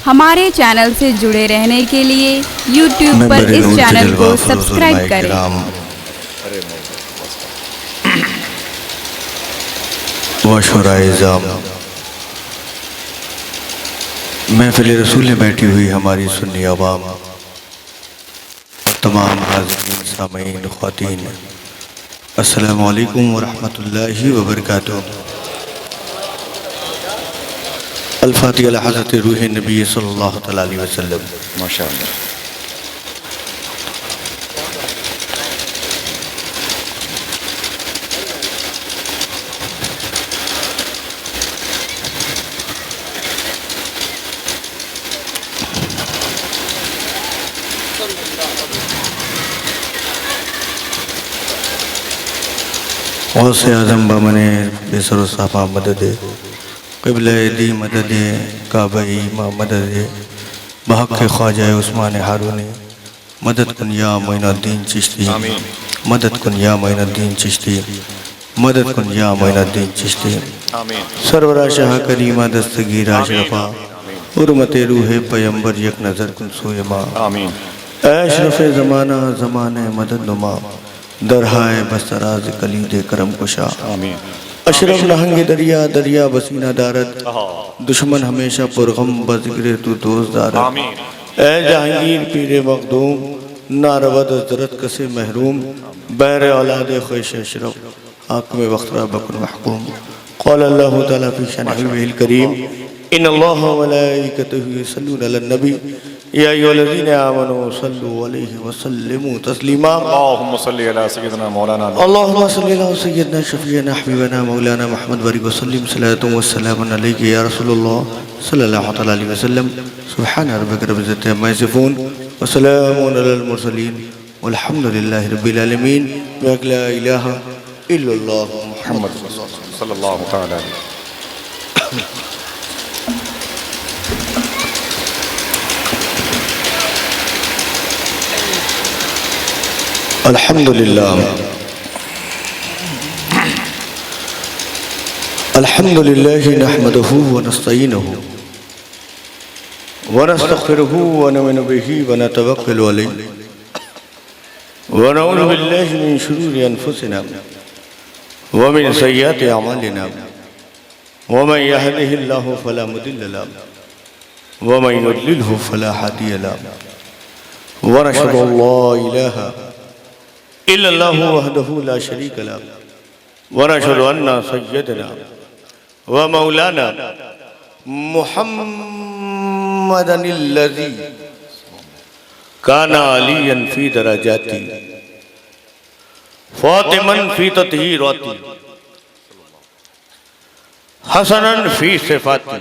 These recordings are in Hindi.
हमारे चैनल से जुड़े रहने के लिए YouTube पर इस चैनल को सब्सक्राइब करें। महफिल रसूल में बैठी हुई हमारी सुन्नी अवाम, तमाम हाज़रीन सामीन ख़वातीन, अस्सलामु अलैकुम व रहमतुल्लाहि व बरकातुहू। अल-फ़ातिहा अला हज़रत रूह नबी सल्लल्लाहु अलैहि वसल्लम। माशाअल्लाह। गौसे आज़म बमने बेसर साफ़ा मदद क़िबला दी मदद काबई मा मदद बहक़ ख्वाजा उस्मान हारूनी मदद कुन या मोइनुद्दीन चिश्ती, मदद कुन या मोइनुद्दीन चिश्ती, मदद कुन या मोइनुद्दीन चिश्ती। सरवरा शाह करीमा दस्तगीर अशरफा हुर्मते रूहे पैगंबर यक नज़र कुन सोयमा। अशरफ़े ज़माना ज़माने मदद नुमा दरहाए बसराज कलीदे करम कुशा। अशरफ नहंगे दरिया दरिया बसीना दारद दुश्मन हमेशा पुरगम बज़िक्र तू दोस्त दारद। ए जहांगीर पीरे मखदूम नारवद ज़रत कसे महरूम बैर औलाद ख़ुश अशरफ आक़ में वक़्तरा बकुर महकूम। क़ाल अल्लाहु तआला फ़ी शअनिहिल करीम इन्नल्लाह व मलाइकतहु युसल्लूना अलन नबी या अय्युहल्लज़ीना आमनू सल्लु अलैहि व सल्लिमू तस्लीमा। अल्लाहुम्मा सल्लि अला सय्यिदिना मौलाना अल्लाहुम्मा सल्लि अला सय्यिदिना शफ़ीअना हबीबना मौलाना मुहम्मद व सल्लिम सलातु व सलामुन अलैका या रसूलल्लाह सल्लल्लाहु अलैहि वसल्लम। सुब्हान रब्बिका रब्बिल इज़्ज़ति अम्मा यसिफून व सलामुन अलल मुरसलीन वल्हम्दुलिल्लाहि रब्बिल आलमीन। ला इलाहा इल्लल्लाह मुहम्मद सल्लल्लाहु तआला अलैहि। अल्हम्दुलिल्लाह अल्हम्दुलिल्लाह नहमदुहु व नस्तईनुहु व नस्तग़फिरुहु व नु'मिनु बिही व नतवक्कलु अलैहि व नऊज़ु बिल्लाहि मिन शुरूरि अनफुसिना व मिन सय्यिआति अमालिना व मन यहदिहिल्लाहु फला मुदिल्ल लहु व मन युद्लिलहु फला हादिय लहु व नशहदु अल्ला इलाहा इल्लल्लाहु वहदहु ला शरीक लहु व नशहदु अन्ना सय्यदना व मौलाना मुहम्मदनिल्लज़ी काना अलियन फी दरजाती फातिमन फी तत्हीराती हसनन फी सिफाती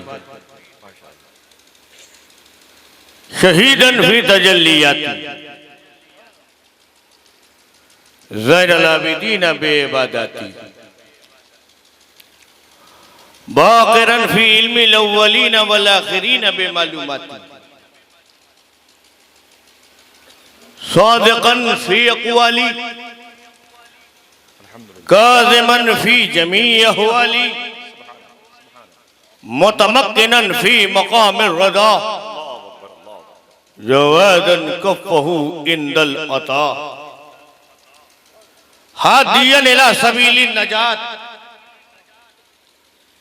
शहीदन फी तजल्लियाती ज़ैनुल आबिदीन बेइबादती बाक़िरन फी इल्मिल अव्वलीन वल आखिरीन बेमालूमाती सादिक़न फी अक़वाली काज़िमन फी जमी अहवाली मुतमक्किनन फी मक़ामिर रज़ा जवादन कफ़्फ़हु इंदल अता हादियन इला सबीलिन नजात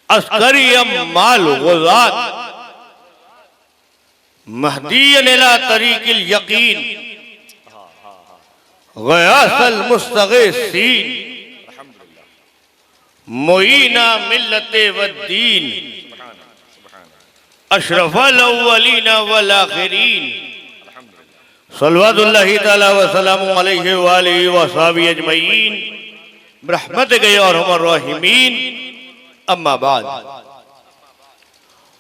अस्करियम माल गुज़ात महदियन इला तरीक़िल यक़ीन ग़यासल मुस्तग़ीसीन मुईना मिल्लते वद्दीन अशरफल अव्वलीन वल आखिरीन सल्लल्लाहु तआला व सल्लमु अलैहि व आलिहि व अस्हाबिहि अजमईन बिरहमतिका या अरहमर राहिमीन। अम्मा बाद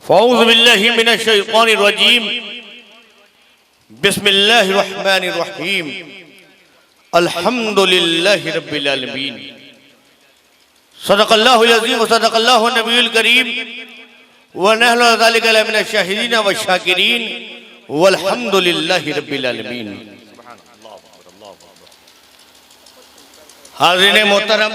फ़अऊज़ु बिल्लाहि मिनश शैतानिर रजीम बिस्मिल्लाहिर रहमानिर रहीम अल्हम्दुलिल्लाहि रब्बिल आलमीन। सदक़ल्लाहुल अज़ीम व सदक़ल्लाहु नबियुल करीम व नहनु अला ज़ालिका मिनश शाहिदीन व शाकिरीन वल्हम्दुलिल्लाहि रब्बिल आलमीन। हाज़िरीन मोहतरम,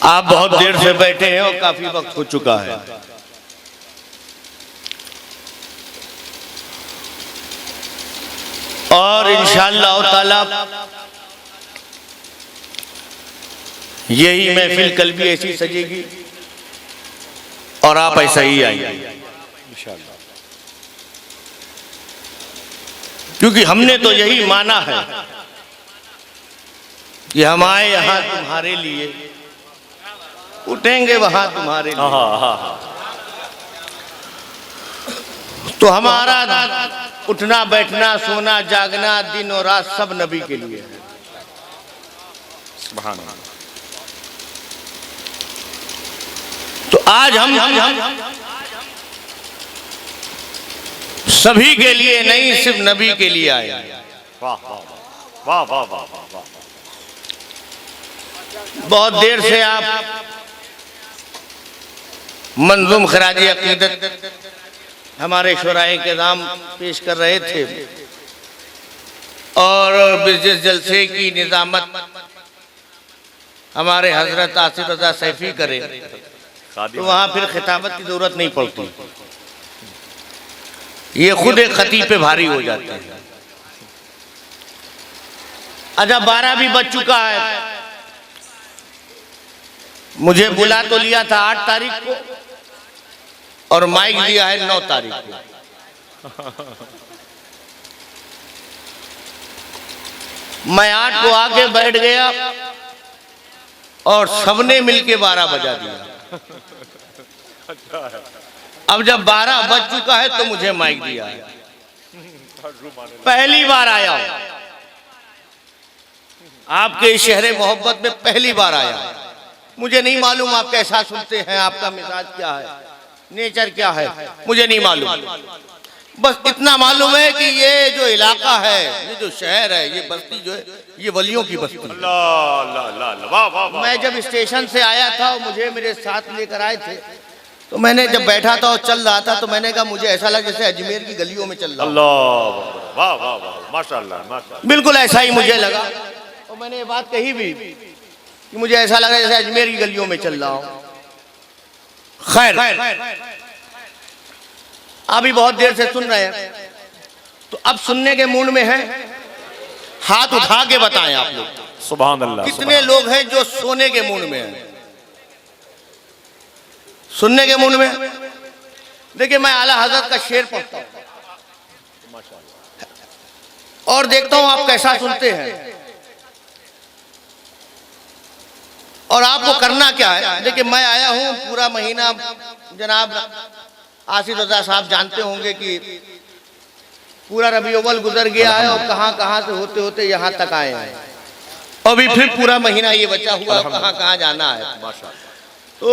आप बहुत देर से बैठे हैं और काफी वक्त हो चुका है। और इंशाअल्लाह ताला यही महफिल कल भी ऐसी सजेगी और आप ऐसा ही आइए इंशाअल्लाह, क्योंकि हमने तो यही माना है कि हम आए यहाँ तुम्हारे लिए, उठेंगे वहां तुम्हारे लिए। तो हमारा उठना बैठना सोना जागना दिन और रात सब नबी के लिए है। सुभान अल्लाह। तो आज हम सभी के लिए नहीं, सिर्फ नबी के लिए आए। वाह वाह वाह वाह वाह वाह। बहुत देर से आप मंजूम खराजी अकीदत हमारे शुराए के नाम पेश कर रहे थे और जिस जलसे की निजामत हमारे हजरत आसिफ रजा सैफी करे तो वहाँ फिर खिताबत की जरूरत नहीं पड़ती, ये खुद एक खतीब पे भारी हो जाते हैं। अच्छा 12 भी बज चुका है, मुझे बुला तो लिया था 8 तारीख को और माइक दिया है 9 तारीख को। मैं 8 को आके बैठ गया और सबने मिलके 12 बजा दिया। अब जब 12 बज चुका है तो मुझे माइक दिया है। पहली बार आया आपके शहर मोहब्बत में, पहली बार आया। मुझे नहीं मालूम आप कैसा सुनते हैं, आपका मिजाज क्या है, नेचर क्या है, मुझे नहीं मालूम। बस इतना मालूम है कि ये जो इलाका है, ये जो शहर है, ये बस्ती जो है, ये वलियों की बस्ती है। मैं जब स्टेशन से आया था, मुझे मेरे साथ लेकर आए थे, तो मैंने जब बैठा था और चल रहा था तो मैंने कहा मुझे ऐसा लगा जैसे अजमेर की गलियों में चल रहा हूं। वाह वाह वाह, माशाअल्लाह माशाअल्लाह। बिल्कुल ऐसा ही मुझे लगा और मैंने ये बात कही भी कि मुझे ऐसा लगा जैसे अजमेर की गलियों में चल रहा हूं। खैर अभी बहुत देर से सुन रहे हैं, तो अब सुनने के मूड में है, हाथ उठा के बताएं आप लोग सुभान अल्लाह, कितने लोग हैं जो सोने के मूड में हैं, सुनने के मूड में। देखिए मैं आला हजरत का शेर पढ़ता हूं और देखता हूं आप कैसा सुनते हैं और आपको करना क्या है। देखिए मैं आया हूं पूरा महीना, जनाब आसिफ रजा साहब जानते होंगे कि पूरा रबी अव्वल गुजर गया है और कहां कहां से होते होते यहां तक आए हैं, अभी फिर पूरा महीना ये बचा हुआ, कहां कहां जाना है। तो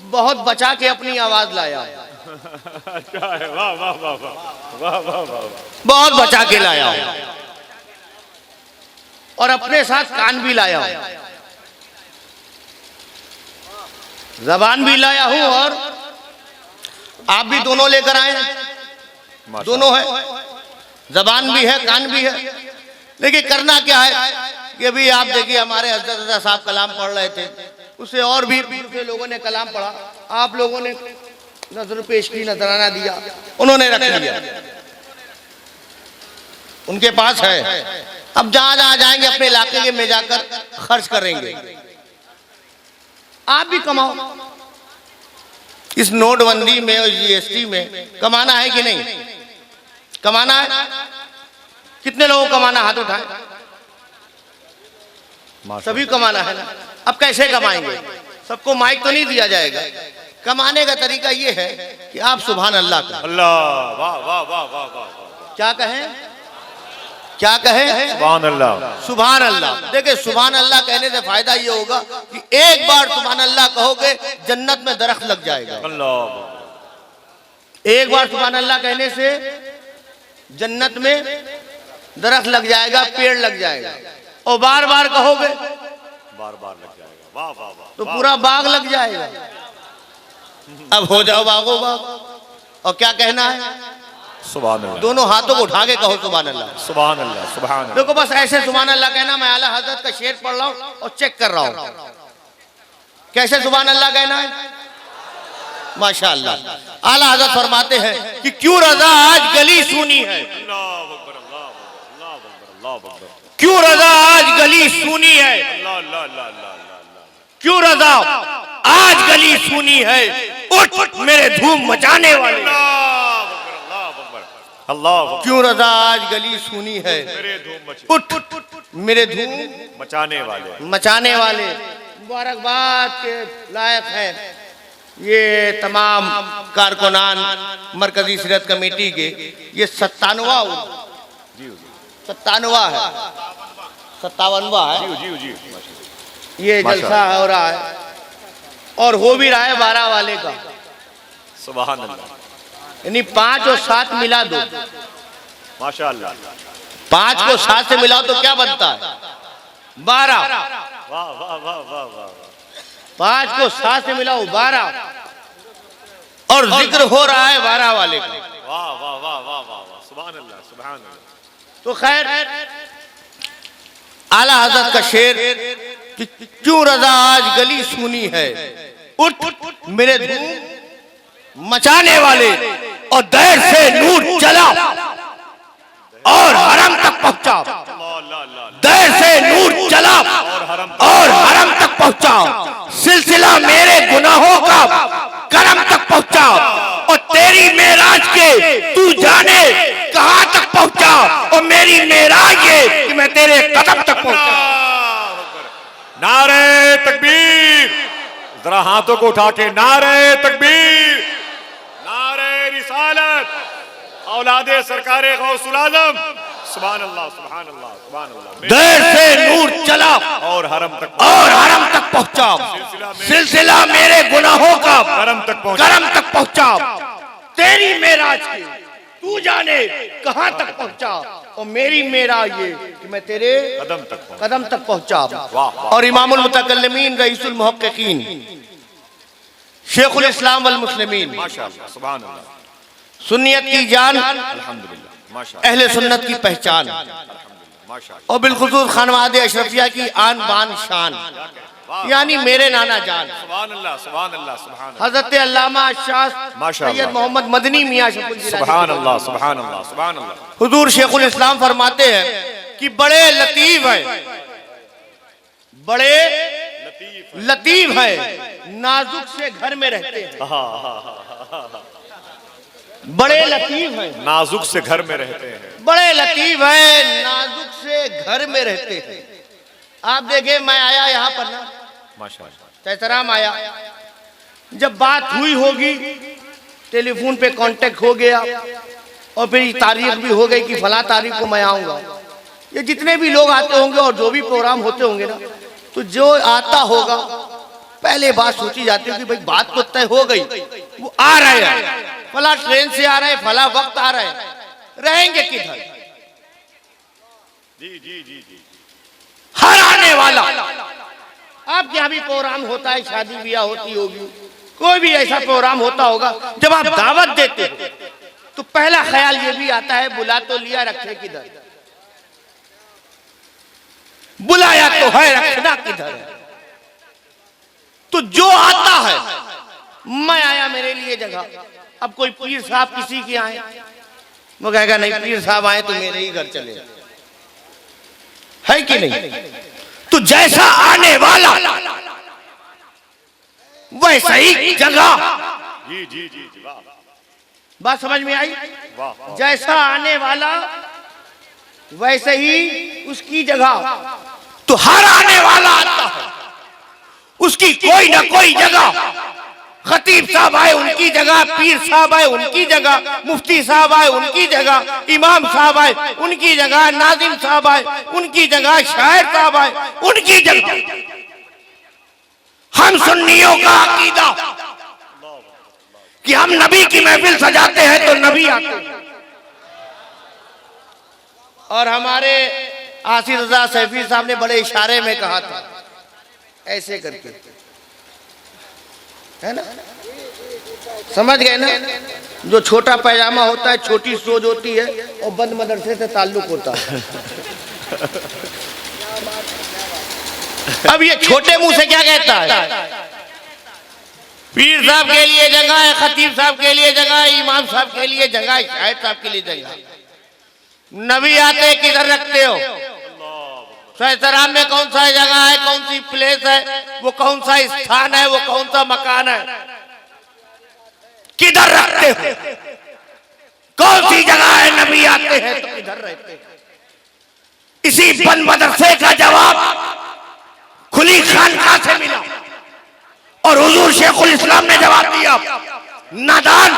बहुत बचा के अपनी आवाज लाया, बहुत बचा के लाया और अपने साथ कान भी लाया, जबान भी लाया हूं और आप भी दोनों लेकर आए, दोनों है, जबान भी है कान भी है। लेकिन करना क्या है कि अभी आप देखिए हमारे हजरत रजा साहब कलाम पढ़ रहे थे, उससे और भी दूसरे लोगों ने कलाम पढ़ा, आप लोगों ने नजर पेश की, नजराना दिया, उन्होंने रख लिया, उनके पास है। अब जहां जहां जाएंगे अपने इलाके के में जाकर खर्च करेंगे। आप भी कमाओ, इस नोटबंदी में और जीएसटी में कमाना है कि नहीं, कमाना है। कितने लोगों को कमाना, हाथ उठाए। सभी कमाना है ना। अब कैसे कमाएंगे, सबको माइक तो नहीं दिया जाएगा। कमाने का तरीका ये है कि आप सुभान अल्लाह कहें। अल्लाह वाह वाह वाह वाह वाह। क्या कहें, क्या कहें, सुभान अल्लाह, सुभान अल्लाह। देखिए सुभान अल्लाह कहने से फायदा ये होगा कि एक बार सुभान अल्लाह कहोगे जन्नत में दरख्त लग जाएगा। अल्लाह, एक बार सुभान अल्लाह कहने से जन्नत में दरख्त लग जाएगा, पेड़ लग जाएगा। और बार बार कहोगे बार बार लग जाएगा, वाह वाह वाह, तो पूरा बाग लग जाएगा। अब हो जाओ बागो बाग। और क्या कहना है, सुभान अल्लाह। दोनों हाथों को उठा के कहो सुभान अल्लाह, सुभान अल्लाह, सुभान अल्लाह। देखो बस ऐसे सुभान अल्लाह कहना। मैं आला हजरत का शेर पढ़ रहा हूँ और चेक कर रहा हूँ। कैसे सुभान अल्लाह कहना है? माशाअल्लाह। आला हज़रत फरमाते हैं कि क्यों रजा आज गली सूनी है, क्यों रजा आज गली सूनी है, क्यों रजा आज गली सूनी है, उठ मेरे धूम मचाने वाले, अल्लाह, क्यों रजा आज गली सूनी है, उठ मेरे धूम मचाने वाले। मुबारकबाद के लायक है ये तमाम कारकुनान मरकजी सीरत कमेटी के। ये 57वां है, 57वां है ये जलसा हो रहा है, और हो भी रहा है 12 वाले का। सुभान अल्लाह, यानी 5 और 7 मिला दो, माशाअल्लाह। 5 को 7 से मिलाओ तो क्या बनता है? 12। वाह वाह वाह वाह वाह। 5 को 7 से मिलाओ 12, और जिक्र हो रहा है 12 वाले का। वाह वाह वाह वाह वाह वाह, सुभान अल्लाह, सुभान अल्लाह। तो खैर आला हज़रत का शेर कि क्यों रजा आज गली सूनी है, उठ मेरे धूम मचाने वाले, और देर से नूर चला और हरम तक पहुंचा, देर से नूर चला और हरम तक पहुंचा, सिलसिला मेरे गुनाहों का करम तक पहुंचा, और तेरी मेराज के तू जाने कहां तक पहुंचा, और मेरी मेराज ये कि मैं तेरे कदम तक पहुंचा। नारे तकबीर, जरा हाथों को उठा के नारे तकबीर, नारे रिसालत, औलादे सरकारे गौसुल आजम, सुभान अल्लाह, सुभान अल्लाह, सुभान अल्लाह। देर से नूर चला और हरम तक पहुंचा, सिलसिला मेरे गुनाहों का करम तक पहुंचा, तेरी मेराज की तू जाने कहां तक पहुंचा, और मेरी मेराज ये कि मैं तेरे कदम तक पहुंचा। और इमामुल मुतकल्लिमीन रईसुल मुहक्किकीन शेखुल इस्लाम वल मुस्लिमीन, माशाअल्लाह, सुभान अल्लाह, सुन्नियत की जान, अल्हम्दुलिल्लाह, माशाअल्लाह, अहले सुन्नत की पहचान, माशाअल्लाह, और बिलखुसूस खानवादे अशरफिया की आन बान शान, यानी मेरे नाना जान सुभान अल्लाह, सुभान अल्लाह, सुभान अल्लाह, हजरत अल्लामा शाह माशाअल्लाह, सैयद मोहम्मद मदनी मियां शफुल जिलानी, सुभान अल्लाह, सुभान अल्लाह, सुभान अल्लाह। हुजूर शेखुल इस्लाम फरमाते हैं कि बड़े लतीफ है, बड़े लतीफ है, नाजुक से घर में रहते हैं, बड़े लतीफ है, नाजुक से घर में रहते हैं, बड़े लतीफ है, नाजुक से घर में रहते हैं। आप देखें, मैं आया यहाँ पर ना, माशाअल्लाह, तैतराम आया, जब बात हुई होगी टेलीफोन पे कांटेक्ट हो गया, और फिर तारीख भी हो गई कि फला तारीख को मैं आऊंगा। ये जितने भी लोग आते होंगे और जो भी प्रोग्राम होते होंगे ना, तो जो आता होगा पहले बात सोची जाती है कि भाई बात तो तय हो गई, वो आ रहे हैं, फला ट्रेन से आ रहे हैं, फला वक्त आ रहे हैं, रहेंगे किधर? जी जी जी जी, हर आने वाला, आपके यहाँ भी प्रोग्राम होता है, शादी ब्याह होती होगी, कोई भी ऐसा प्रोग्राम होता होगा, जब आप दावत देते हो तो पहला ख्याल ये भी आता है बुला तो लिया, रखे किधर? बुलाया तो है, रखना किधर है? तो जो आता है, मैं आया मेरे लिए जगह, अब कोई पीर साहब किसी के आए, वो कहेगा नहीं पीर साहब आए तो मेरे ही घर चले, है कि नहीं? तो जैसा आने वाला वैसा ही जगह। जी जी जी जी, वाह, बात समझ में आई? वाह वाह, जैसा आने वाला वैसे ही उसकी जगह। तो हर आने वाला आता है, उसकी कोई ना कोई जगह। खतीब साहब आए उनकी जगह, पीर साहब आए उनकी जगह, मुफ्ती साहब आए उनकी जगह, इमाम साहब आए उनकी जगह, नाजिम साहब आए उनकी जगह, शायर साहब आए उनकी जगह। हम सुन्नियों का अकीदा कि हम नबी की महफिल सजाते हैं तो नबी आते हैं। और हमारे आसिफ रजा सैफी साहब ने बड़े इशारे में कहा था, ऐसे करके, है ना, समझ गए ना? जो छोटा पैजामा होता है, छोटी सोच होती है, और बंद मदरसे से ताल्लुक होता है। अब ये छोटे मुंह से क्या कहता है? पीर साहब के लिए जगह है, खतीब साहब के लिए जगह है, इमाम साहब के लिए जगह है, शाहिद साहब के लिए जगह है। नबी आते किधर रखते हो? सराम में कौन सा जगह है, कौन सी प्लेस है, वो कौन सा स्थान है, वो कौन सा मकान है, किधर रखते हो? कौन सी जगह है? नबी आते हैं तो किधर रहते हैं? इसी बन मदरसे का जवाब खुली खानकाह से मिला और हुजूर शेखुल इस्लाम ने जवाब दिया। नादान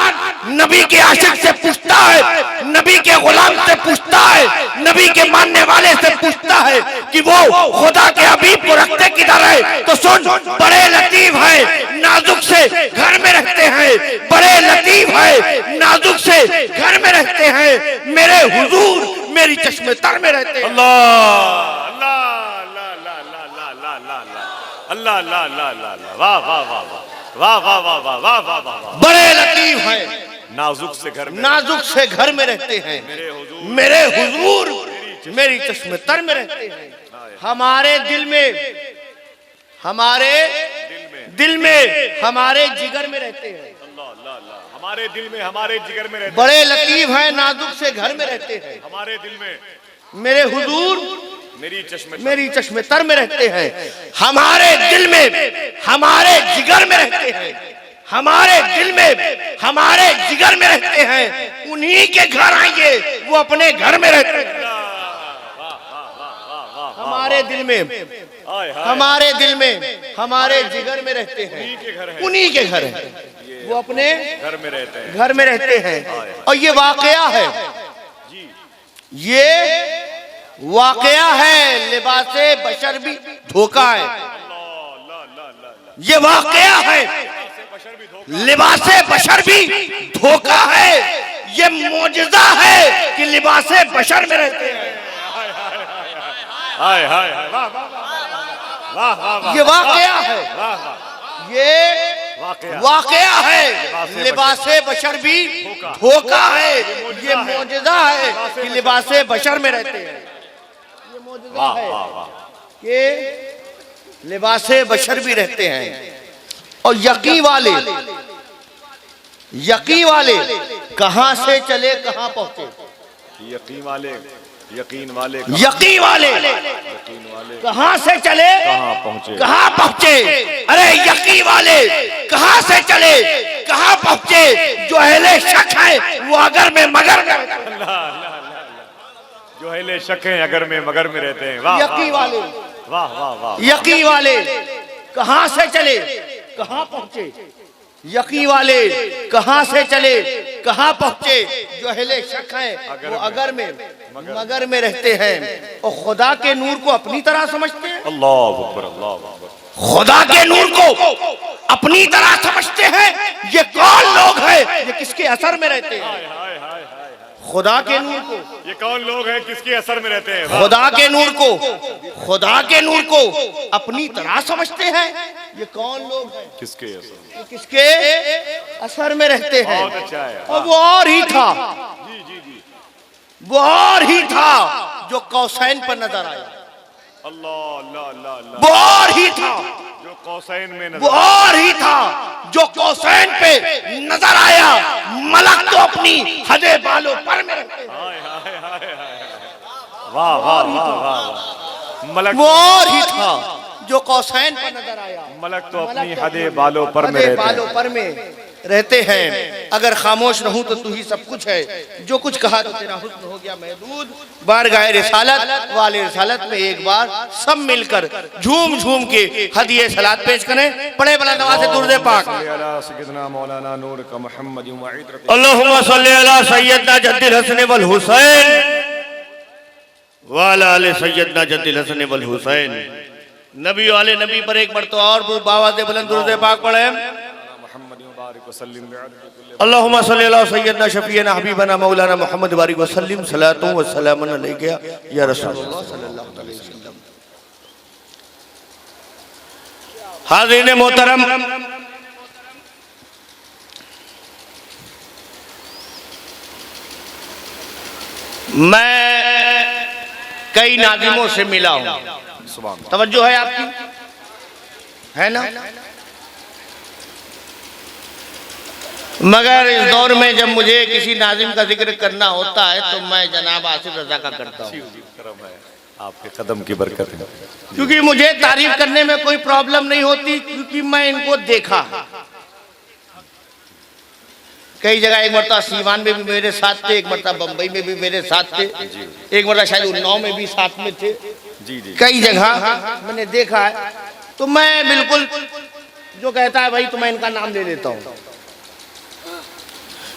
नबी के आशिक से पूछता है, नबी के गुलाम से पूछता है, नबी के मानने वाले से पूछता है कि वो खुदा के हबीब को रखते किधर है? तो सुन, बड़े लतीफ है, नाजुक से घर में रखते हैं, बड़े लतीफ है, नाजुक से घर में रखते हैं, मेरे हुजूर मेरी चश्मे तर में रहते हैं। अल्लाह अल्लाह अल्लाह अल्लाह अल्लाह, वाह वाह वाह वाह वाह वाह वाह वाह वाह वाह। बड़े लतीफ हैं, नाजुक से घर में, नाजुक से घर में रहते हैं, मेरे हुजूर मेरी चश्मे तर में रहते हैं। हमारे दिल में, हमारे दिल में, हमारे जिगर में रहते हैं। हमारे दिल में, हमारे जिगर में रहते हैं। बड़े लतीफ हैं, नाजुक से घर में रहते हैं, हमारे दिल में, मेरे हुजूर मेरी चश्मे तर में रहते हैं। हमारे दिल में, हमारे जिगर में रहते हैं, हमारे दिल में, हमारे जिगर में रहते हैं। उन्हीं के घर आएंगे, वो अपने घर में रहते हैं। हमारे दिल में, हमारे दिल में, हमारे जिगर में रहते हैं, उन्हीं के घर है, वो अपने घर में रहते हैं, घर में रहते हैं। और ये वाकया है, ये वाकया है, लिबासे बशर भी धोखा है। ये वाकया है, लिबासे बशर भी धोखा है। ये मौजज़ा है कि लिबासे बशर में रहते हैं। हाय हाय वाह वाह वाह, ये वाकया है, ये वाकया है, लिबासे बशर भी धोखा है। ये मौजज़ा है कि लिबासे बशर में रहते हैं। ये मौजज़ा है कि लिबासे बशर भी रहते हैं। और यकीन वाले, यकीन वाले कहां से चले कहां पहुंचे? यकीन वाले, यकीन वाले, यकीन वाले कहां से चले कहां पहुंचे? कहां पहुंचे? अरे यकीन वाले कहां से चले कहां पहुंचे? जो अहले शक है वो अगर में मगर में, जो अहले शक है अगर में मगर में रहते हैं। वाह यकीन वाले, वाह वाह वाह, यकीन वाले कहां से चले कहां पहुंचे? यकीन वाले कहां से चले कहां पहुंचे? जो अहले शक है वो अगर में मगर में रहते हैं और खुदा के नूर को अपनी तरह समझते हैं। अल्लाह अकबर, अल्लाह अकबर। खुदा के नूर को अपनी तरह समझते हैं। ये कौन लोग हैं? ये किसके असर में रहते हैं? खुदा के नूर को, ये कौन लोग हैं, किसके असर में रहते हैं? खुदा के नूर को, खुदा के नूर को अपनी तरह समझते हैं। ये कौन लोग हैं? किसके असर? ये किसके असर में रहते हैं? बहुत अच्छा है। और वो और ही था, जी जी जी, वो और ही था जो कौसैन पर नजर आया। अल्लाह अल्लाह अल्लाह अल्लाह, वो और ही था जो कौसैन में वो और ही था जो कौसैन पे नजर आया। मलक तो अपनी हदे बालों पर में रहते हैं। वाह वाह वाह वाह, मलक वो और ही था जो कौसैन पर नजर आया। मलक तो अपनी हदे बालों पर में हदे रहते बालों हैं। पर में रहते हैं। अगर खामोश रहूं तो तू ही सब कुछ है, जो कुछ कहा तो तेरा हुस्न हो गया महदूद। बारगाह रिसालत वाले रिसालत में एक बार सब मिलकर झूम झूम के हदिये सलात पेश करें। पढ़े बुलंद आवाज से दुरूद पाक। मौलाना नूर का मोहम्मद अल्लाहुम्मा सल्ली अला सय्यदना जद्दिल हसन वल हुसैन व अला आले सय्यदना जद्दिल हसन वल हुसैन। नबी वाले नबी पर एक मरतबा और बाबा से बुलंद दुरूद पाक पढ़े। अल्लाहुम्मा सल्ली अला सय्यदना शफीना हबीबना मौलाना मुहम्मद बारिक वसल्लम सलातु व सलामुन अलैका या रसूलुल्लाह सल्लल्लाहु अलैहि वसल्लम। हाज़रीन मोहतरम, मैं कई नाज़िमों से मिला हूं। तवज्जो है आपकी? है ना? मगर इस दौर में जब मुझे किसी नाजिम का जिक्र करना होता है तो मैं जनाब आसिफ रजा का करता हूँ, करम है, आपके कदम की बरकत है। क्योंकि मुझे तारीफ करने में कोई प्रॉब्लम नहीं होती, क्योंकि मैं इनको देखा कई जगह। एक मरतबा सीवान में भी मेरे साथ थे, एक मरतबा बम्बई में भी मेरे साथ थे, एक मरतबा शायद उन्नाव में भी साथ में थे। कई जगह मैंने देखा है। तो मैं बिल्कुल जो कहता है भाई तो मैं इनका नाम ले लेता हूँ,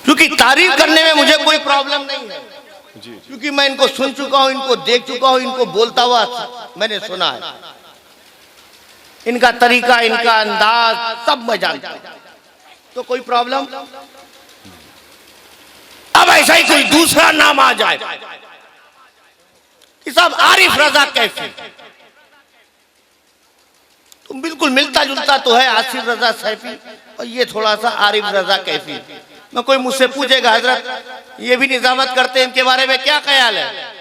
क्योंकि तारीफ करने में मुझे कोई प्रॉब्लम नहीं है, क्योंकि मैं इनको सुन चुका हूँ, इनको देख चुका हूँ, इनको बोलता हुआ मैंने सुना है। इनका तरीका, इनका अंदाज सब मैं जानता हूँ, तो कोई प्रॉब्लम। अब ऐसा ही कोई दूसरा नाम आ जाए कि साहब आरिफ रजा कैफी, तो बिल्कुल मिलता जुलता तो है आसिफ रजा सैफी, और ये थोड़ा सा आरिफ रजा कैफी। मैं कोई मुझसे पूछेगा हजरत ये भी निजामत करते हैं, इनके बारे में क्या ख्याल है,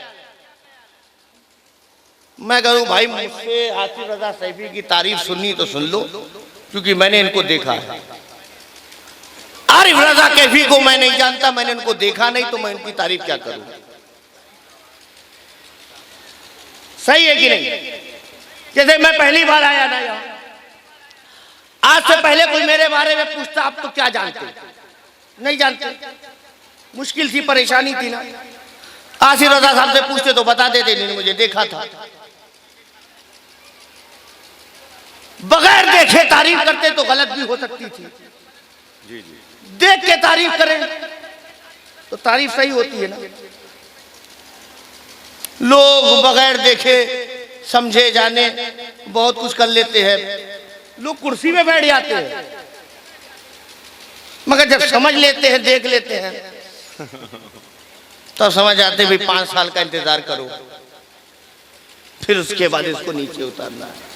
मैं कहूँ भाई मुझसे आसिफ रजा सैफी की तारीफ सुननी तो सुन लो, क्योंकि मैंने इनको देखा है। आरिफ रजा कैफी को मैं नहीं जानता, मैंने इनको देखा नहीं, तो मैं इनकी तारीफ क्या करूं। सही है कि नहीं? जैसे मैं पहली बार आया ना यहाँ, आज से पहले कोई मेरे बारे में पूछता आप तो क्या जानते, नहीं जानते, मुश्किल थी, परेशानी थी ना। आसिफ रजा साहब से पूछते तो बता देते नहीं मुझे देखा था। बगैर देखे तारीफ करते तो गलत भी हो सकती थी, देख के तारीफ करें तो तारीफ सही होती है ना। लोग बगैर देखे समझे जाने बहुत कुछ कर लेते हैं, लोग कुर्सी में बैठ जाते हैं, मगर जब समझ लेते हैं, देख लेते हैं, तो समझ आते भाई 5 साल का इंतजार करो, फिर उसके बाद इसको नीचे उतारना है।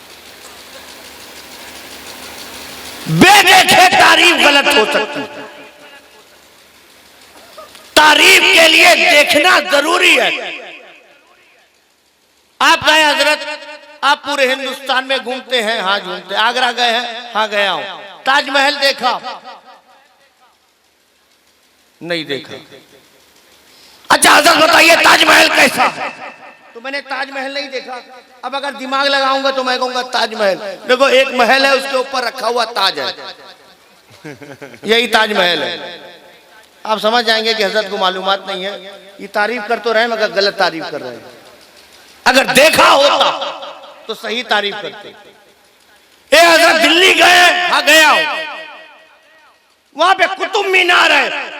बेदेखे तारीफ गलत हो सकती है, तारीफ के लिए देखना जरूरी है। आप कहे हजरत आप पूरे हिंदुस्तान में घूमते हैं, हाँ घूमते। आगरा गए हैं, हाँ गया हूं। ताजमहल देखा, नहीं देखा। अच्छा हजरत बताइए ताजमहल कैसा है, तो मैंने ताजमहल नहीं देखा। अब अगर दिमाग लगाऊंगा तो मैं कहूंगा ताजमहल। देखो एक महल है, उसके ऊपर रखा हुआ ताज है, यही ताजमहल है। आप समझ जाएंगे कि हजरत को मालूमात नहीं है, ये तारीफ कर तो रहे मगर गलत तारीफ कर रहे हैं। अगर देखा होता तो सही तारीफ करते। ए हजरत दिल्ली गए, हाँ गया हूं, वहां पे कुतुब मीनार है।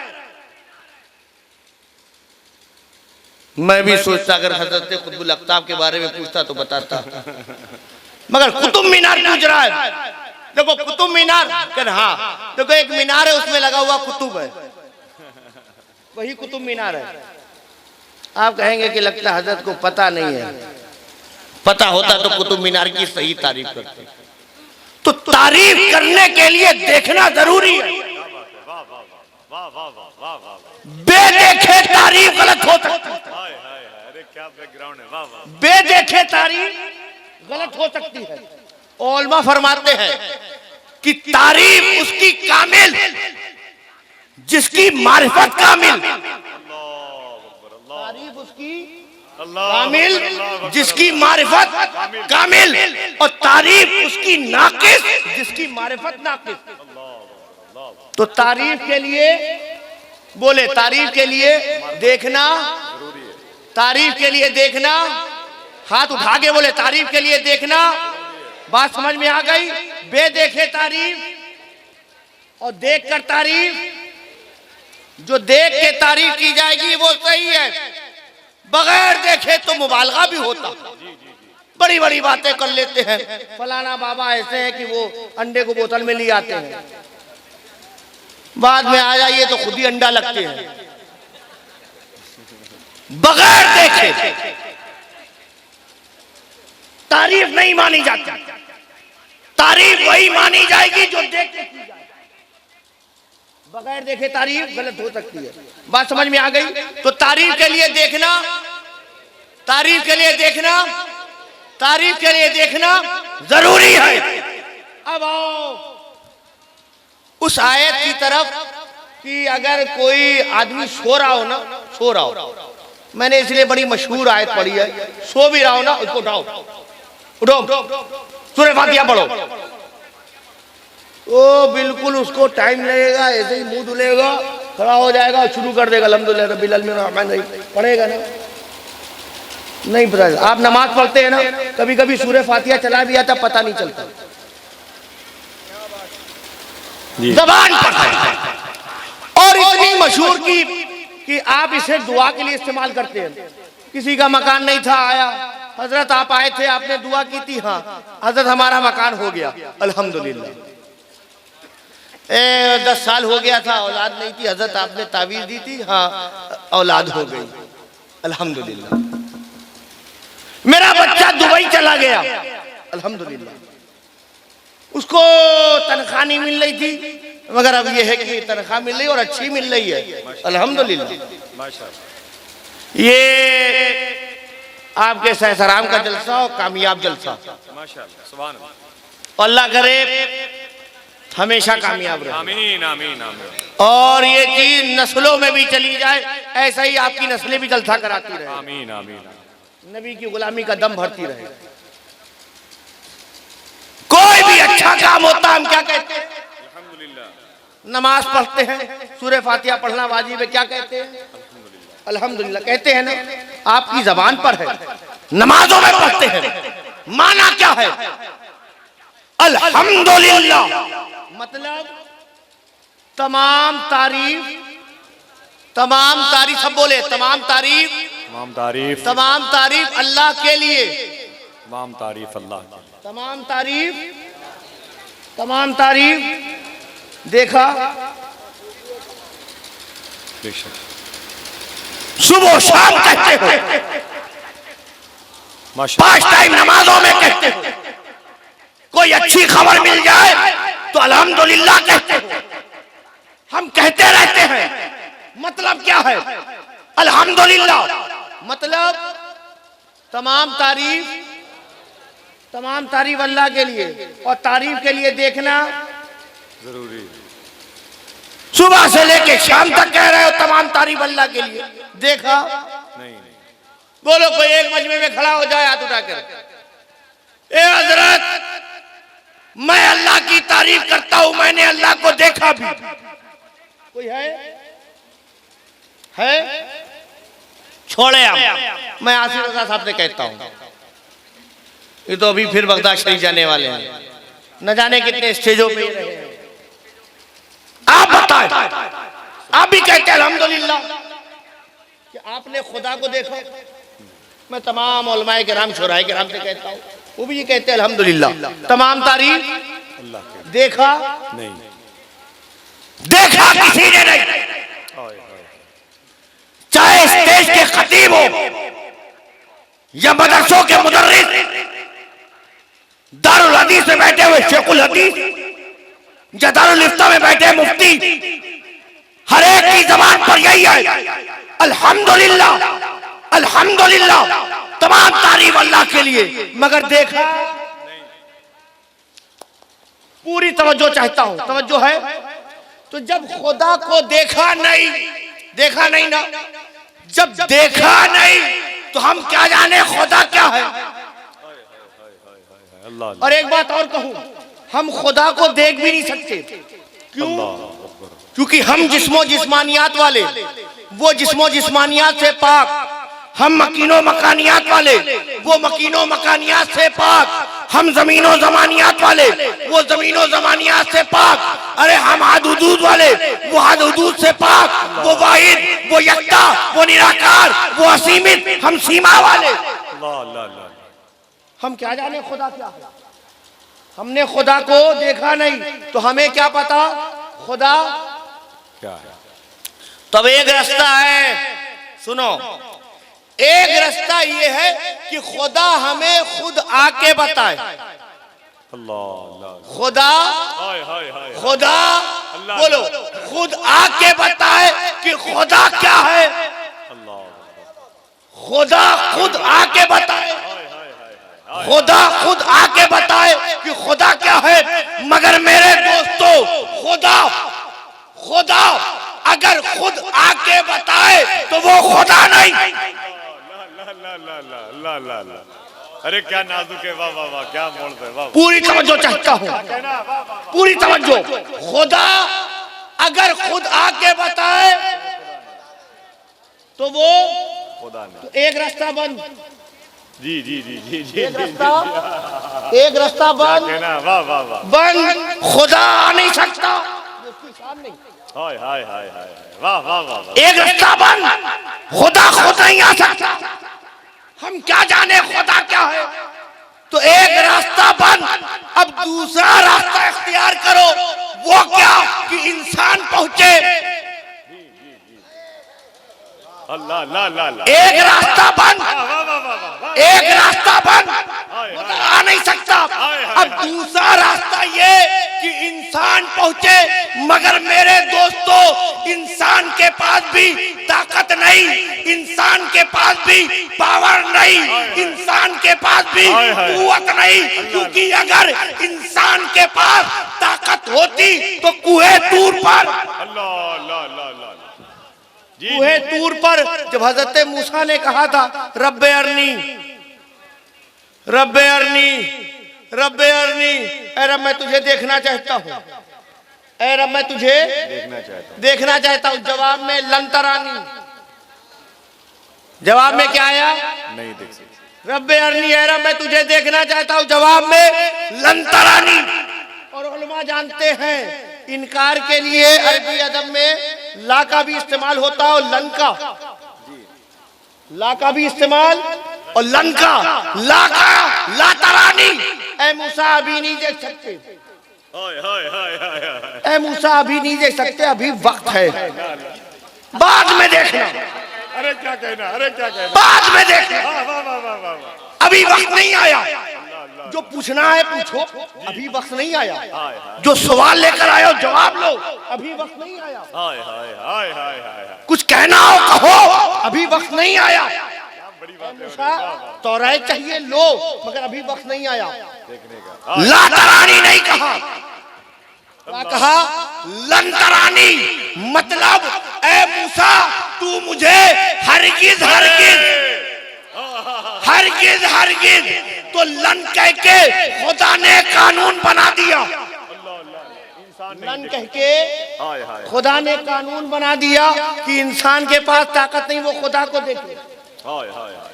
मैं भी सोचता अगर हजरत कुतुबुल अख्ताब के बारे में पूछता तो बताता, मगर कुतुब मीनार पूछ रहा है। देखो कुतुब मीनार कर, हाँ देखो एक मीनार है, उसमें लगा हुआ कुतुब है, वही कुतुब मीनार है। आप कहेंगे कि लगता है हजरत को पता नहीं है, पता होता तो कुतुब मीनार की सही तारीफ करते। तो तारीफ करने के लिए देखना जरूरी है, बेदेखे तारीफ गलत हो सकती है। अरे क्या बैकग्राउंड है, वाह वाह। बेदेखे तारीफ गलत हो सकती है। उलमा फरमाते हैं कि तारीफ उसकी कामिल जिसकी मारिफत कामिल, तारीफ उसकी कामिल जिसकी मारिफत कामिल, और तारीफ उसकी नाकिस जिसकी मारिफत नाकिस। तो तारीफ के लिए बोले, तारीफ के लिए देखना, तारीफ के लिए देखना, हाथ उठा के बोले तारीफ के लिए देखना। बात समझ में आ गई? बेदेखे तारीफ और देख कर तारीफ, जो देख के तारीफ की जाएगी वो सही है, बगैर देखे तो मुबालगा भी होता। बड़ी बड़ी बातें कर लेते हैं, फलाना बाबा ऐसे हैं कि वो अंडे को बोतल में ले आते हैं, बाद में आ जाइए तो खुद ही अंडा लगते हैं। बगैर देखे तारीफ नहीं मानी जाती, तारीफ वही मानी जाएगी जो देख के की जाए। बगैर देखे तारीफ गलत हो सकती है। बात समझ में आ गई? तो तारीफ के लिए देखना, तारीफ के लिए देखना, तारीफ के लिए देखना जरूरी है। अब आओ उस आयत की तरफ कि अगर कोई आदमी सो रहा हो ना, सो रहा हो, मैंने इसलिए बड़ी मशहूर आयत पढ़ी है, सो भी रहा हो ना उसको उठाओ, उठो सूरह फातिहा पढ़ो। ओ बिल्कुल उसको टाइम लगेगा, ऐसे ही मुंह धुलेगा, खड़ा हो जाएगा, शुरू कर देगा अल्हम्दुलिल्लाह रब्बिल आलमीन रहमान रहीम, पढ़ेगा ना, नहीं पता। आप नमाज पढ़ते हैं ना, कभी कभी सूरह फातिहा चला भी आता पता नहीं चलता, जबान पर है। और इतनी मशहूर की कि आप इसे दुआ के लिए इस्तेमाल करते हैं। किसी का मकान नहीं था, आया, हजरत आप आए थे, आपने दुआ की थी, हाँ हजरत हमारा मकान हो गया अल्हम्दुलिल्लाह। 10 साल हो गया था, औलाद नहीं थी, हजरत आपने तावीज दी थी, हाँ औलाद हो गई अल्हम्दुलिल्लाह। मेरा बच्चा दुबई चला गया अल्हम्दुलिल्लाह, उसको तनख्वाह नहीं मिल रही थी, मगर अब यह है कि तनख्वाह मिल रही और अच्छी मिल रही है अल्हम्दुलिल्लाह। ये आपके सहसराम का जलसा और कामयाब जलसा, अल्लाह करे हमेशा कामयाब रहे, आमीन आमीन आमीन। और ये चीज नस्लों में भी चली जाए, ऐसा ही आपकी नस्लें भी जलसा कराती रहे, आमीन आमीन। नबी की गुलामी का दम भरती रहे। कोई भी अच्छा काम होता हम क्या कहते हैं? नमाज पढ़ते हैं, सूरह फातिहा पढ़ना वाजिब है, क्या कहते हैं? अल्हम्दुलिल्लाह कहते हैं ना। आपकी जबान पर है, नमाजों में पढ़ते हैं, माना क्या है? अल्हम्दुलिल्लाह मतलब तमाम तारीफ, सब बोले तमाम तारीफ अल्लाह के लिए, तमाम तारीफ देखा सुबह शाम कहते हो, 5 टाइम नमाजों में कहते हो, कोई अच्छी खबर मिल जाए तो अल्हम्दुलिल्लाह कहते हो। हम कहते रहते हैं, मतलब क्या है? अल्हम्दुलिल्लाह मतलब तमाम तारीफ अल्लाह के लिए, और तारीफ के लिए देखना जरूरी। सुबह से लेके शाम तक कह रहे हो तमाम तारीफ अल्लाह के लिए, देखा नहीं। बोलो कोई एक मजमे में खड़ा हो जाए हाथ उठाकर, ए हजरत मैं अल्लाह की तारीफ करता हूं, मैंने अल्लाह को देखा भी। कोई है? छोड़े आप, मैं आसिफ रजा साहब से कहता हूं, ये तो अभी फिर बगदाद शरीफ जाने वाले हैं, न जाने कितने स्टेजों पे रहे हैं। आप बताएं, आप भी कहते हैं अल्हम्दुलिल्लाह कि आपने खुदा को देखा? मैं तमाम उलमाए किराम शुराए किराम से कहता हूँ, वो भी ये कहते हैं अल्हम्दुलिल्लाह। तमाम तारीफ देखा नहीं, देखा किसी ने नहीं। चाहे स्टेज के खतीब हो या मदरसों के मुदर्रिस, दारुल हदीस में बैठे हुए शेखुल हदीस या दारुल इफ्ता में बैठे मुफ्ती, हर एक की जबान पर यही है अल्हम्दुलिल्लाह अल्हम्दुलिल्लाह, तमाम तारीफ अल्लाह के लिए। मगर देखा पूरी तवज्जो चाहता हूं, तवज्जो है तो जब खुदा को देखा नहीं ना, जब देखा नहीं तो हम क्या जाने खुदा क्या है। और एक बात और कहूं, हम खुदा को देख भी नहीं सकते। क्यों? क्योंकि हम जिस्मो जिस्मानियात वाले, वो जिस्मो जिस्मानियात से पाक। हम मकीनो मकानियात वाले, वो मकीनो मकानियात से पाक। हम जमीनो जमानियात वाले, वो जमीनो जमानियात से पाक। अरे हम हदूद वाले, वो हदूद से पाक। वो वाहिद, वो यक्ता, वो निराकार, वो असीमित, हम सीमा वाले। हम क्या जाने खुदा क्या है? हमने खुदा को देखा नहीं तो हमें क्या पता खुदा क्या है। तब एक रास्ता है, सुनो, एक रास्ता ये है कि खुदा हमें खुद आके बताए। खुदा बोलो, खुद आके बताए कि खुदा क्या है। खुदा खुद आके बताए, खुदा खुद आके बताए कि खुदा क्या है। मगर मेरे दोस्तों, खुदा अगर खुद आके बताए तो वो खुदा नहीं। ला। अरे क्या नाजुक है, वाह वाह वाह, क्या मोड़ है, वाह। पूरी तवज्जो चाहता हूँ, पूरी तवज्जो। खुदा अगर खुद आके बताए तो वो खुदा नहीं। तो एक रास्ता बंद। जी जी जी जी जी, एक रास्ता बंद, कहना, वाह वाह वाह, बंद। खुदा आ नहीं सकता, हाय हाय हाय हाय, वाह वाह वाह। एक रास्ता बंद, खुदा खुद नहीं आ सकता। हम क्या जाने खुदा क्या है, तो एक रास्ता बंद। अब दूसरा रास्ता इख्तियार करो, वो क्या कि इंसान पहुंचे। अल्लाह ला ला ला। एक रास्ता बंद, वाह वाह वाह वाह। एक रास्ता बंद, खुदा आ नहीं सकता। अब दूसरा रास्ता ये कि इंसान पहुंचे। मगर मेरे दोस्तों, इंसान के पास भी ताकत नहीं, इंसान के पास भी पावर नहीं, इंसान के पास भी कुव्वत नहीं। क्योंकि अगर इंसान के पास ताकत होती तो कुए तूर पर, अल्लाह ला ला ला, कुए तूर पर जब हजरत मूसा ने कहा था रब्बे अरनी रब्बे अरनी रब्बे अरनी, ऐ रब मैं तुझे देखना चाहता हूँ, ऐ रब मैं तुझे देखना चाहता हूँ। जवाब में लन तरानी, जवाब में क्या आया? नहीं देख सकते। रब्बे अरनी, ऐ रब मैं तुझे देखना चाहता हूँ, जवाब में लन तरानी। और उलमा जानते हैं इनकार के लिए अरबी अदब में ला का भी इस्तेमाल होता है और लन का, ला का भी इस्तेमाल और लन का। ला का ला तरानी, ऐ मूसा अभी नहीं देख सकते, हाय हाय हाय हाय। ऐ मूसा अभी नहीं देख सकते, अभी वक्त है, बाद में देखना। अरे क्या कहना, अरे क्या कहना, बाद में देखना, वाह वाह वाह वाह वाह। अभी वक्त नहीं आया। जो पूछना है पूछो, अभी वक्त नहीं आया। जो सवाल लेकर आए हो जवाब लो, अभी वक्त नहीं आया। हाय हाय हाय हाय हाय। कुछ कहना हो कहो, अभी वक्त नहीं आया। बड़ी बात है, तौरात चाहिए लो, मगर अभी वक्त नहीं आया। देखने का। ला तरानी नहीं कहा, क्या कहा? लन तरानी। मतलब ऐ मूसा तू मुझे हरगिज हरगिज हरगिज हरगिज, तो लन कह के खुदा ने कानून बना दिया। लन कह के हाय हाय खुदा ने कानून बना दिया कि इंसान के पास ताकत नहीं वो खुदा को देखे। हाय हाय हाय।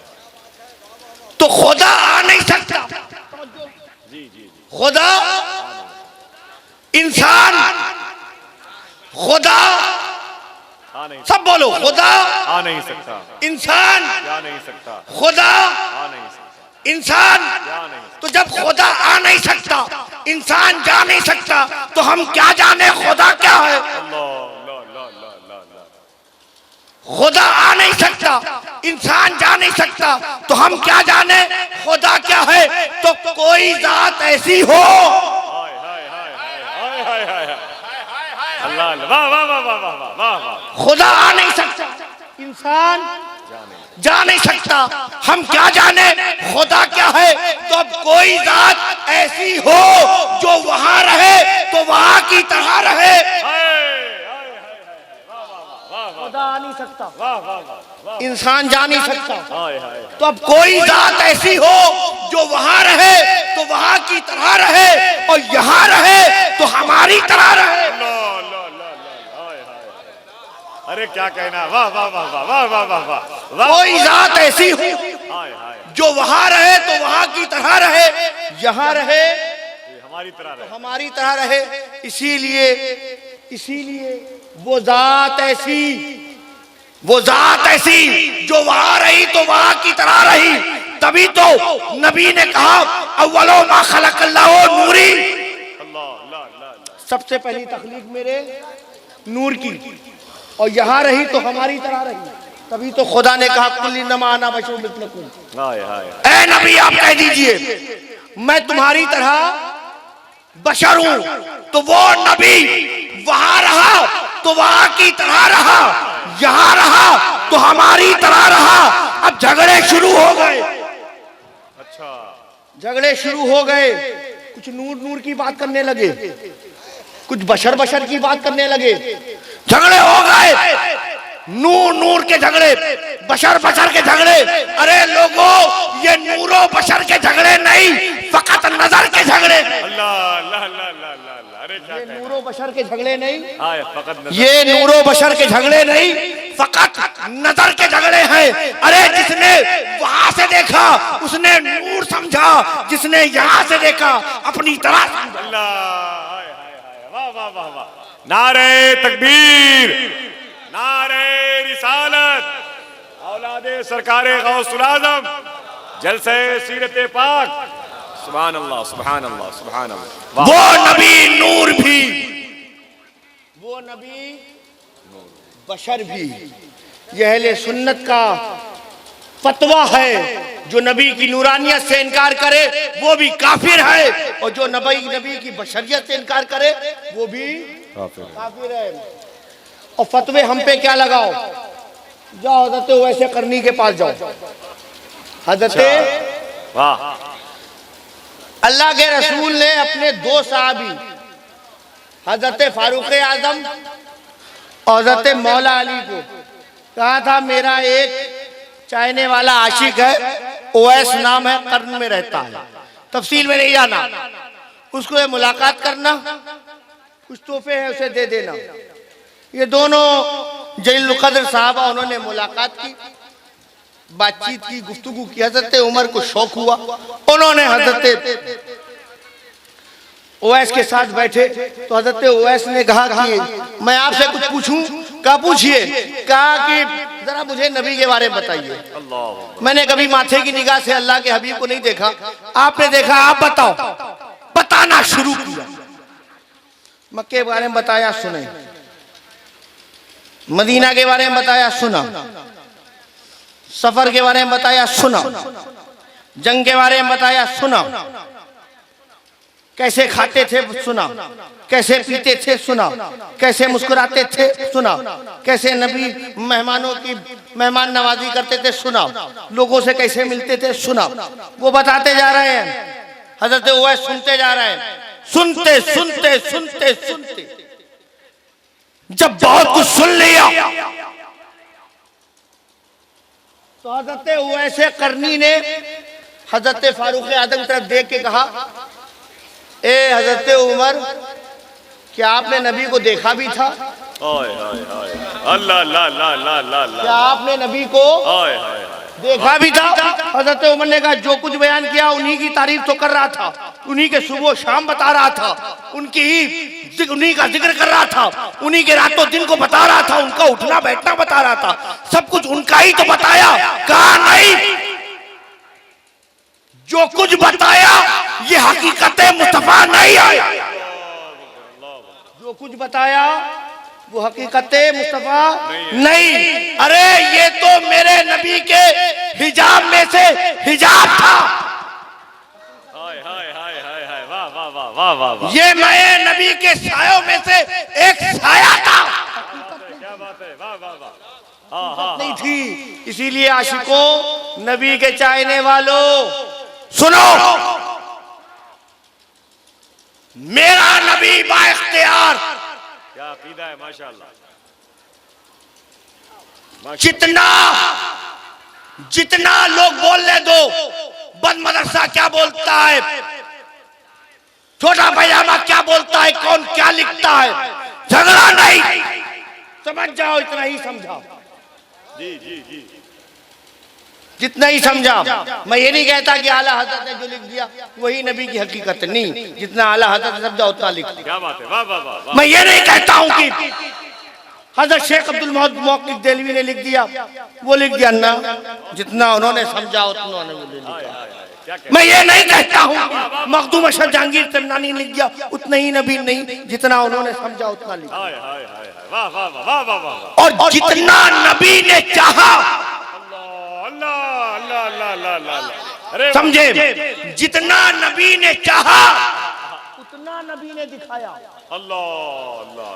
तो खुदा आ नहीं सकता, जी जी, खुदा इंसान, खुदा आ नहीं, सब बोलो, खुदा आ नहीं सकता, इंसान, जा नहीं सकता, खुदा आ नहीं सकता, इंसान। जा नहीं सकता। तो जब खुदा आ नहीं सकता, इंसान जा नहीं सकता, तो हम क्या जाने खुदा क्या है? अल्लाह ला ला ला ला ला। खुदा आ नहीं सकता, इंसान जा नहीं सकता, तो हम क्या जाने खुदा क्या है? तो कोई जात ऐसी हो, हाय हाय हाय हाय हाय हाय हाय। अल्लाह वाह वाह वाह वाह वाह वाह वाह। खुदा आ नहीं सकता, इंसान जा नहीं सकता, हम क्या जाने खुदा क्या है? तो अब कोई जात ऐसी हो जो वहां रहे तो वहां की तरह रहे। खुदा आ नहीं सकता, वाह वाह वाह, इंसान जा नहीं सकता, हाय हाय। तो अब कोई जात ऐसी हो जो वहां रहे तो वहां की तरह रहे, और यहाँ रहे तो हमारी तरह रहे। ला ला ला ला, हाय हाय। अरे क्या कहना, वाह वाह वाह वाह वाह वाह वाह वाह। कोई जात ऐसी हो हाय हाय, जो वहां रहे तो वहां की तरह रहे, यहाँ रहे हमारी तरह रहे। हमारी तरह रहे। इसीलिए इसीलिए वो जात ऐसी जो वहां रही तो वहां की तरह रही। तभी तो नबी ने कहा अव्वलो मा खलक़ल्लाहु नूरी, अल्लाह ला ला ला। सबसे पहली तख्लीक मेरे नूर की, और यहाँ रही तो हमारी तरह रही। तभी तो खुदा ने कहा कुल इन्नमा अना बशरुम मिस्लुकुम। हाय हाय, ऐ नबी आप कह दीजिए मैं तुम्हारी तरह बशर हूं। तो वो नबी वहां रहा तो वहां की तरह रहा, यहां रहा तो हमारी तरह रहा। अब झगड़े शुरू हो गए, अच्छा झगड़े शुरू हो गए। कुछ नूर नूर की बात करने लगे, कुछ बशर बशर की बात करने लगे। झगड़े हो गए, नूर नूर के झगड़े, बशर बशर के झगड़े। अरे लोगों, ये नूरो बशर के झगड़े नहीं, फकत नजर के झगड़े। अल्लाह अल्लाह अल्लाह अल्लाह अल्लाह। अरे क्या ये कहना नूरो बशर के झगड़े नहीं, है, फकत नजर। ये नूरो बशर के झगड़े नहीं, फकत नजर के झगड़े हैं। अरे जिसने वहां से देखा उसने नूर समझा, जिसने यहाँ से देखा अपनी तरह समझा। अल्लाह, हाय हाय हाय, वाह वाह वाह वाह। नारे तकबीर, नारे रिसालत, औलादे सरकारे गौसुल आज़म, जलसे सीरते पाक। सुभान अल्लाह सुभान अल्लाह सुभान अल्लाह। वो नबी नूर भी, वो नबी बशर भी। यह अहले सुन्नत का फतवा है, जो नबी की नूरानियत से इनकार करे वो भी काफिर है, और जो नबी की बशरियत से इनकार करे वो भी काफिर है। और फतवे हम पे क्या लगाओ, जाओ हजरत वैसे करनी के पास जाओ। हजरत वाह, अल्लाह के रसूल ने अपने दो सहाबी हजरत फारूक आजम और हजरत मौला अली को कहा था, मेरा एक चाहने वाला आशिक है, ओवैस नाम है, कर्न में रहता है, तफसील में नहीं जाना, उसको मुलाकात करना, कुछ तोहफे हैं उसे दे देना। ये दोनों जलील कद्र साहबा, उन्होंने मुलाकात की, बातचीत की, गुफ्तगू की। हजरत उमर को शौक हुआ, उन्होंने हजरत ओवैस के साथ बैठे तो हजरत ओवैस ने कहा कि मैं आपसे कुछ पूछूं? कहा पूछिए। कहा कि जरा मुझे नबी के बारे में बताइए, मैंने कभी माथे की निगाह से अल्लाह के हबीब को नहीं देखा, आपने देखा, आप बताओ। बताना शुरू किया, मक्के के बारे में बताया, सुने, मदीना के बारे में बताया, सुना, सफर के बारे में बताया, सुना, जंग के बारे में बताया, सुना, कैसे खाते थे सुना, कैसे पीते थे सुना, कैसे मुस्कुराते थे सुना, कैसे नबी मेहमानों की मेहमान नवाजी करते थे सुना, लोगों से कैसे मिलते थे सुना। वो बताते जा रहे हैं, हजरत ओवैस सुनते जा रहे हैं, सुनते सुनते सुनते सुनते जब बहुत कुछ सुन लिया तो हजरत ओवैस करनी ने हजरत फारूक आजम तरफ देख के कहा, ए हजरत उमर, क्या आपने नबी को देखा भी था? अल्लाह अल्लाह अल्लाह अल्लाह। क्या आपने नबी को देखा भी था? हजरत उमर ने कहा, जो कुछ बयान किया उन्हीं की तारीफ तो कर रहा था, उन्हीं के सुबह शाम बता रहा था, उन्हीं का जिक्र कर रहा था, उन्हीं के रातों दिन को बता रहा था, उनका उठना बैठना बता रहा था, सब कुछ उनका ही तो बताया। कहा नहीं, जो कुछ बताया ये हकीकत मुस्तफा नहीं है, जो कुछ बताया वो हकीकत मुस्तफा नहीं। अरे ये तो मेरे नबी के हिजाब में से हिजाब था, वाह वाह वाह वाह वाह वाह। ये मैं नबी के सायों में से एक साया था, क्या बात है, वाह वाह वाह। नहीं थी। इसीलिए आशिकों, नबी के चाहने वालों, सुनो, मेरा नबी बाइख्तियार, क्या अकीदा है, माशाअल्लाह। जितना लोग बोलने दो, बद मदरसा क्या बोलता है, छोटा पैजामा क्या बोलता है, कौन क्या लिखता है, झगड़ा नहीं, समझ जाओ, इतना ही समझाओ। जी जी जी, जितना ही समझा। मैं ये नहीं कहता कि आला हजरत ने जो लिख दिया वही नबी की हकीकत नहीं, जितना आला हजरत ने समझा उतना लिख दिया। क्या बात है, वाह वाह वाह। मैं ये नहीं कहता हूँ कि हजरत शेख अब्दुल मौकिफ देलवी ने लिख दिया, वो लिख दिया ना, जितना उन्होंने समझा उतना उन्होंने लिखा। मैं ये नहीं कहता हूँ मखदूम अशरफ जहांगीर तमनानी ने लिख दिया, उतना ही नबी नहीं, जितना उन्होंने समझा उतना लिखा। वाह वाह वाह वाह वाह। और जितना नबी ने चाहा, अल्लाह अल्लाह अल्लाह अल्लाह अल्लाह। अरे समझे, जितना नबी ने चाहा उतना नबी ने दिखाया। अल्लाह अल्लाह।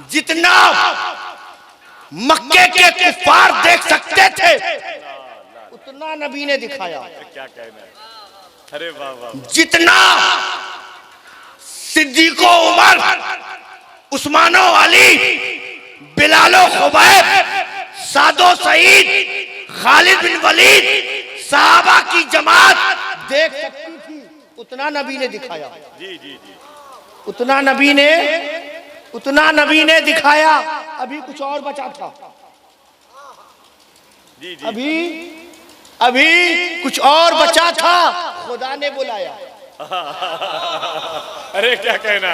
जितना मक्के के कुफार देख सकते थे उतना नबी ने दिखाया। क्या कहना है, अरे वाह वाह। जितना सिद्दीक़ो उमर उस्मानो अली, बिलालो खुबैब, सादो सईद, खालिद बिन वलीद, साहबा की जमात देख सकती थी, उतना नबी ने दिखाया। जी जी जी उतना नबी ने दिखाया। अभी कुछ और बचा था, जी जी। अभी कुछ और बचा था, खुदा ने बुलाया। अरे क्या कहना,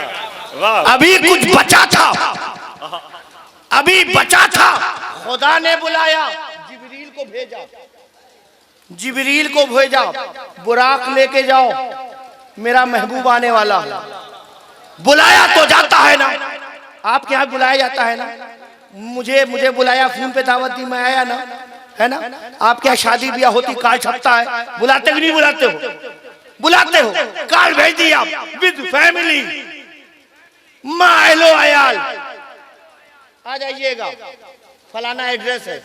वाह। अभी कुछ बचा था, अभी बचा था, खुदा ने बुलाया। जिब्रील को भेजा, जिब्रील को भेजा, बुराक लेके जाओ, मेरा महबूब आने वाला है। बुलाया तो जाता है ना, आपके यहाँ बुलाया जाता है ना। मुझे बुलाया, फोन पे दावत दी, मैं आया ना, है ना। आपके यहाँ शादी ब्याह होती, कार्ड छपता है, बुलाते कि नहीं बुलाते हो? बुलाते हो, कार्ड भेज दिया विद फैमिली, मायलो अयाल, आ जाइएगा, फलाना एड्रेस है,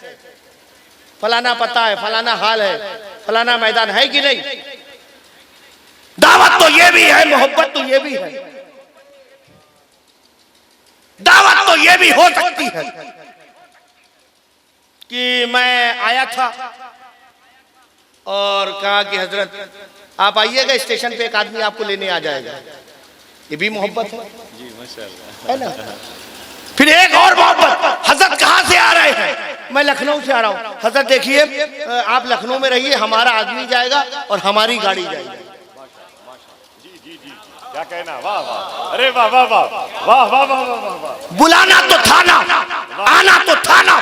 फलाना पता है, फलाना हाल है, फलाना मैदान है कि नहीं। दावत तो ये भी है, मोहब्बत तो ये भी है, दावत तो ये भी हो सकती है कि मैं आया था और कहा कि हजरत आप आइएगा स्टेशन पे, एक आदमी आपको लेने आ जाएगा। ये भी मोहब्बत है जी माशाअल्लाह, है ना। फिर एक और मोहब्बत, हजरत कहाँ से आ रहे हैं? मैं लखनऊ से आ रहा हूँ। हजरत देखिए, आप लखनऊ में रहिए, हमारा आदमी जाएगा और हमारी गाड़ी जाएगी। क्या कहना, वाह वाह, अरे वाह वाह वाह वाह वाह वाह वाह वाह। बुलाना तो था ना, आना तो था ना,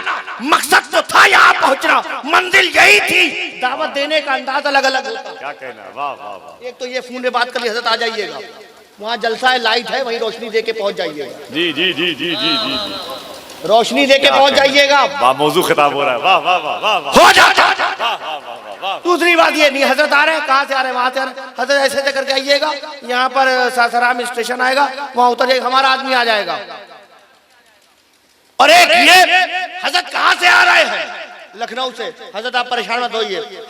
मकसद तो था यहाँ पहुँचना, मंजिल यही थी। दावत देने का अंदाज अलग अलग होता। क्या कहना, वाह वाह वाह। एक तो ये फोन पे बात कर ली, हजरत आ जाइएगा, वहाँ जलसा है, लाइट है, वहीं रोशनी दे के पहुँच जाइएगा। जी जी जी जी जी जी, रोशनी दे के पहुँच जाइएगा, वाह, मौजू खिताब हो रहा है, वाह वाह वाह वाह वाह, हो जाता। वाह वाह वाह वाह। दूसरी बात ये नहीं, हजरत आ रहे हैं, कहाँ से आ रहे हैं, वहां से आ रहे हैं, हजरत ऐसे ऐसे करके आइएगा, यहाँ पर सासाराम स्टेशन आएगा, वहां उतर जाएगा, हमारा आदमी आ जाएगा। और एक ये, हजरत कहाँ से आ रहे हैं? लखनऊ से। हजरत आप परेशान मत होइए,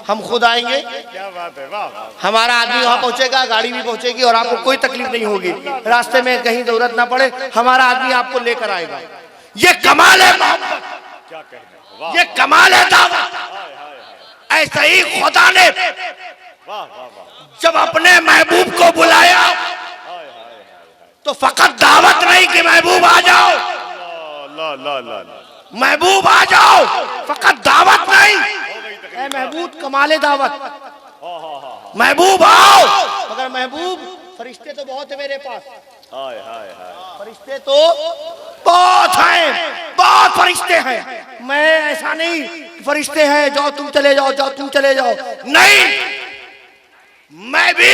हम खुद आएंगे, क्या बात है, वाह वाह। हमारा आदमी वहां पहुंचेगा, गाड़ी भी पहुंचेगी और आपको कोई तकलीफ नहीं होगी, रास्ते में कहीं जरूरत ना पड़े, हमारा आदमी आपको लेकर आएगा। ये कमाल है मोहब्बत, क्या कहना, वाह ये कमाल है दावत। ऐसा ही खुदा ने वाह वाह वाह, जब अपने महबूब को बुलाया तो फकत दावत नहीं कि महबूब आ जाओ, ला ला ला, महबूब आ जाओ, फकत दावत नहीं। ऐ महबूब, कमाले दावत, महबूब आओ। मगर महबूब, फरिश्ते तो बहुत है मेरे पास, हाय हाय हाय, फरिश्ते तो बहुत हैं, बहुत फरिश्ते हैं। मैं ऐसा नहीं फरिश्ते हैं, जाओ तुम चले जाओ, जाओ तुम चले जाओ, नहीं, मैं भी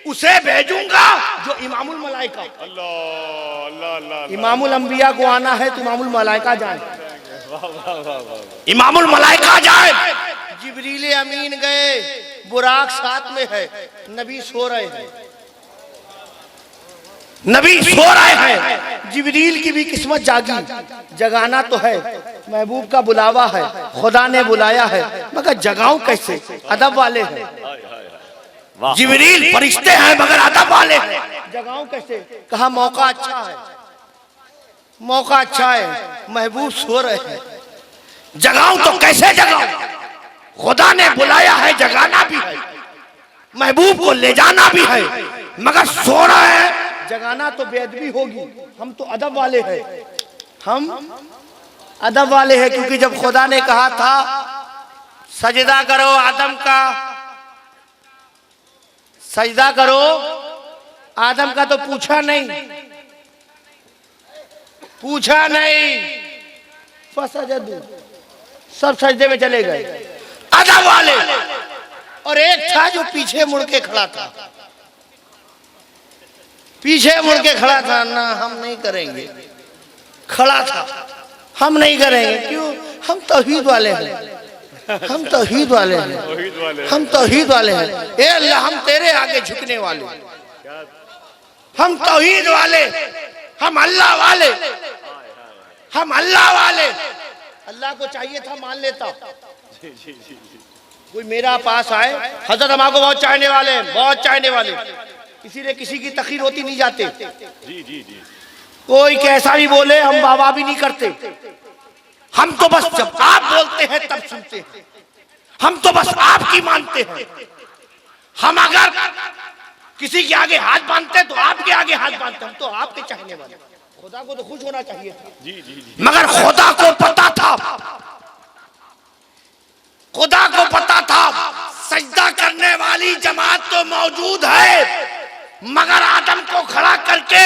उसे भेजूंगा जो इमामुल मलाइका। अल्लाह अल्लाह अल्लाह, इमामुल अंबिया को आना है तो इमामुल मलाइका जाए, वाह वाह वाह वाह। इमामुल मलाइका जाए। जिब्रील अमीन गए, बुराक साथ में है, नबी सो रहे हैं, नबी सो रहे हैं। जिब्रील की भी किस्मत जागी, जगाना तो है, महबूब का बुलावा है, खुदा ने बुलाया है, मगर जगाऊं कैसे? अदब वाले हैं जिब्रील, फरिश्ते हैं मगर अदब वाले हैं, जगाऊं कैसे? कहा मौका अच्छा है, मौका अच्छा है, महबूब सो रहे हैं, जगाऊं तो कैसे जगाऊं? खुदा ने बुलाया है, जगाना भी है, महबूब को ले जाना भी है, मगर सो रहे हैं, जगाना तो बेअदबी होगी। हम तो अदब वाले हैं, हम अदब वाले हैं, क्योंकि जब खुदा ने कहा था सजदा करो आदम का, सजदा करो आदम का, तो पूछा नहीं, पूछा नहीं, फसजदू, सब सजदे में चले गए, अदब वाले। और एक था जो पीछे मुड़ के खड़ा था, पीछे मुड़ के खड़ा था, ना हम नहीं करेंगे, खड़ा था, हम नहीं करेंगे, क्यों? हम तौहीद वाले हैं, हम तौहीद वाले हैं, हम तौहीद वाले हैं। ए अल्लाह, हम तेरे आगे झुकने वाले, हम तौहीद वाले, हम अल्लाह वाले, हम अल्लाह वाले। अल्लाह को चाहिए था मान लेता, कोई मेरा पास आए, हजरत हम आपको बहुत चाहने वाले हैं, बहुत चाहने वाले, इसीलिए किसी की तखीर होती नहीं जाते। जी जी जी, कोई कैसा भी बोले, हम वाह भी नहीं करते। हम तो बस जब आप बोलते हैं तब सुनते हैं। हम तो बस आपकी मानते हैं। हम अगर किसी के आगे हाथ बांधते तो आपके आगे हाथ बांधते। हम तो आपके चाहने वाले। खुदा को तो खुश होना चाहिए था। मगर खुदा को पता था, खुदा को पता था सजदा करने वाली जमात तो मौजूद है, मगर आदम को खड़ा करके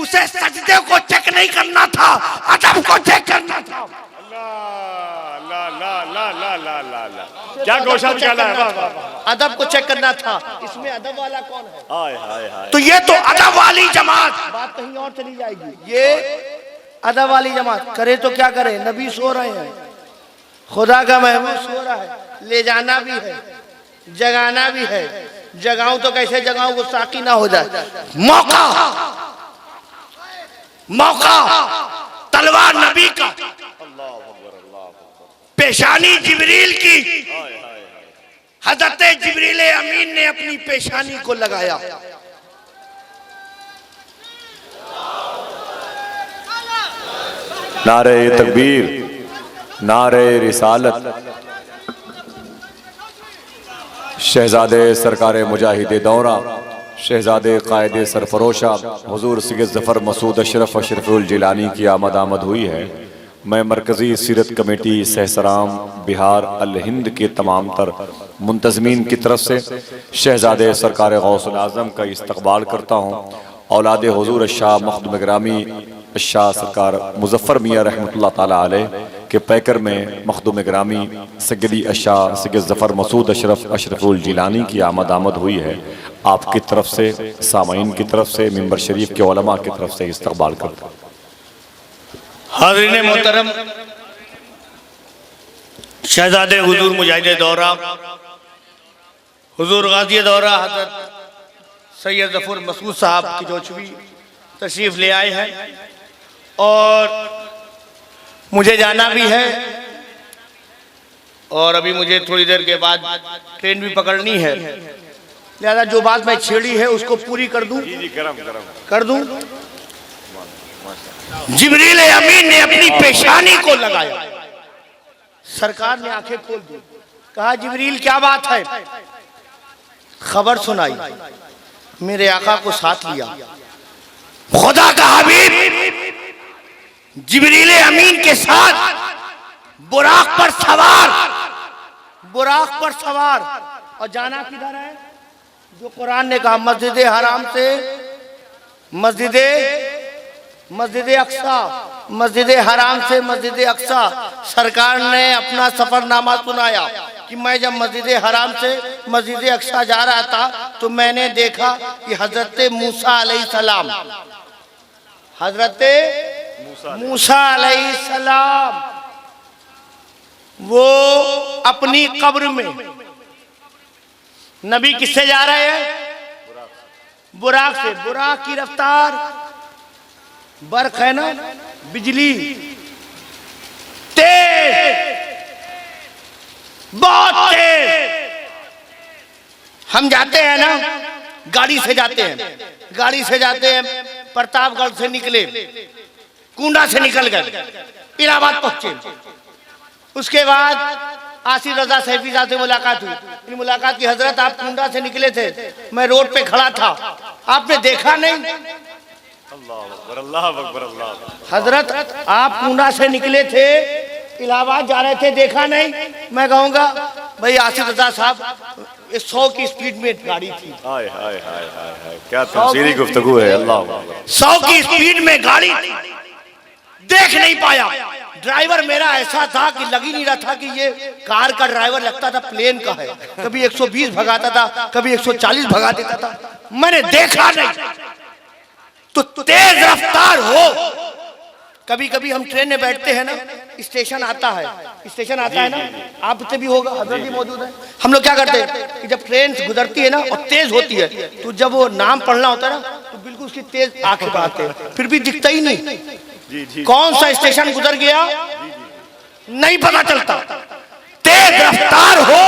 उसे सजदे को चेक नहीं करना था, अदब को चेक करना था। ला ला ला ला ला ला ला क्या घोषणा निकाला है? अदब को चेक करना था। इसमें अदब वाला कौन है? हाय हाय हाय। तो ये तो अदब वाली जमात, बात कहीं और चली जाएगी। ये अदब वाली जमात करे तो क्या करे? नबी सो रहे हैं, खुदा का महबूब सो रहा है, ले जाना भी है, जगाना भी है। जगाऊं तो कैसे जगाऊं वो साकी ना हो जाए। मौका मौका तलवार नबी का, पेशानी जिब्रील की। हजरत जिब्रील अमीन ने अपनी पेशानी को लगाया। नारे तकबीर, नारे रिसालत। शहजादे सरकारे मुजाहिदे दौरा, शहजादे कायदे सरफरोशा हुजूर सैयद ज़फ़र मसूद अशरफ अशरफुल जिलानी की आमद हुई है। मैं मरकज़ी सीरत कमेटी सहसराम बिहार अल हिंद के तमाम तर मुंतज़मीन की तरफ से शहजादे सरकार गौसुल आज़म का इस्तकबाल करता हूँ। औलाद हुजूर शाह मखदूम गिरामी शाह सरकार मुज़फ़्फ़र मियाँ रहमतुल्लाह ताला अलैह के पैकर में मखदूम गिरामी सैयदी शाह सैयद ज़फ़र मसूद अशरफ अशरफुल जिलानी की आमद हुई है। आपकी तरफ से, सामाईन की तरफ से, मिंबर शरीफ के उलमा की तरफ से इस्तकबाल करता हूँ। हाज़रीन मोहतरम, शहजादे हुजूर मुजाहिदे दौरा, हुजूर गाज़ी दौरा हज़रत सैयद ज़फ़र मसूद साहब की जोचवी तशरीफ़ ले आए हैं और मुझे जाना भी है और अभी मुझे थोड़ी देर के बाद ट्रेन भी पकड़नी है। लिहाजा जो बात मैं छेड़ी है उसको पूरी कर दूं। कर दूं। जिब्रील अमीन ने अपनी पेशानी को लगाया। सरकार ने आंखें खोल दी। कहा जिब्रील क्या बात है? खबर सुनाई। मेरे आका को साथ लिया। खुदा का हबीब जिब्रील अमीन के साथ बुराक पर सवार, बुराक पर सवार। और जाना किधर है? जो कुरान ने कहा मस्जिद हराम से मस्जिद अक्सा, मस्जिद हराम से मस्जिद अक्सा। सरकार ने अपना सफरनामा सुनाया कि मैं जब मस्जिद हराम से मस्जिद अक्सा जा रहा था तो मैंने देखा कि हजरत मूसा अलैहिस्सलाम, हजरत मूसा अलैहिस्सलाम वो अपनी कब्र में, नबी किससे जा रहे हैं? बुराक से। बुराक की रफ्तार बर्क है ना, बिजली, तेज, बहुत तेज। हम जाते हैं ना, गाड़ी से जाते हैं, गाड़ी से जाते हैं, प्रतापगढ़ से निकले, कुंडा से निकल गए, इलाहाबाद पहुंचे। उसके बाद आसिफ रजा सैफी साहब से मुलाकात हुई। मुलाकात की, हजरत आप कुंडा से निकले थे, मैं रोड पे खड़ा था, आपने देखा नहीं? अल्लाह अकबर, अल्लाह। हजरत आप कुंडा से निकले थे, इलाहाबाद जा रहे थे, देखा नहीं? मैं कहूँगा भाई आसिफ रजा साहब 100 की स्पीड में गाड़ी थी। हाय हाय हाय हाय हाय, क्या तफसीली गुफ्तगू है। अल्लाह, 100 की स्पीड में गाड़ी थी, देख नहीं पाया। ड्राइवर मेरा ऐसा था कि लग ही नहीं रहा था कि ये कार का ड्राइवर, लगता था प्लेन का है। कभी 120 भगाता था, कभी 140 भगा देता था, मैंने देखा नहीं। तो तेज रफ्तार हो। कभी कभी हम ट्रेन में बैठते हैं ना, स्टेशन आता है, स्टेशन आता है ना, आपसे भी होगा, हजरत भी मौजूद है। हम लोग क्या करते हैं कि जब ट्रेन गुजरती है ना और तेज होती है तो जब वो नाम पढ़ना होता है ना तो बिल्कुल उसकी तेज आंखें बढ़ाते हैं, फिर भी दिखता ही नहीं। कौन सा स्टेशन गुजर गया नहीं पता चलता। तेज रफ्तार हो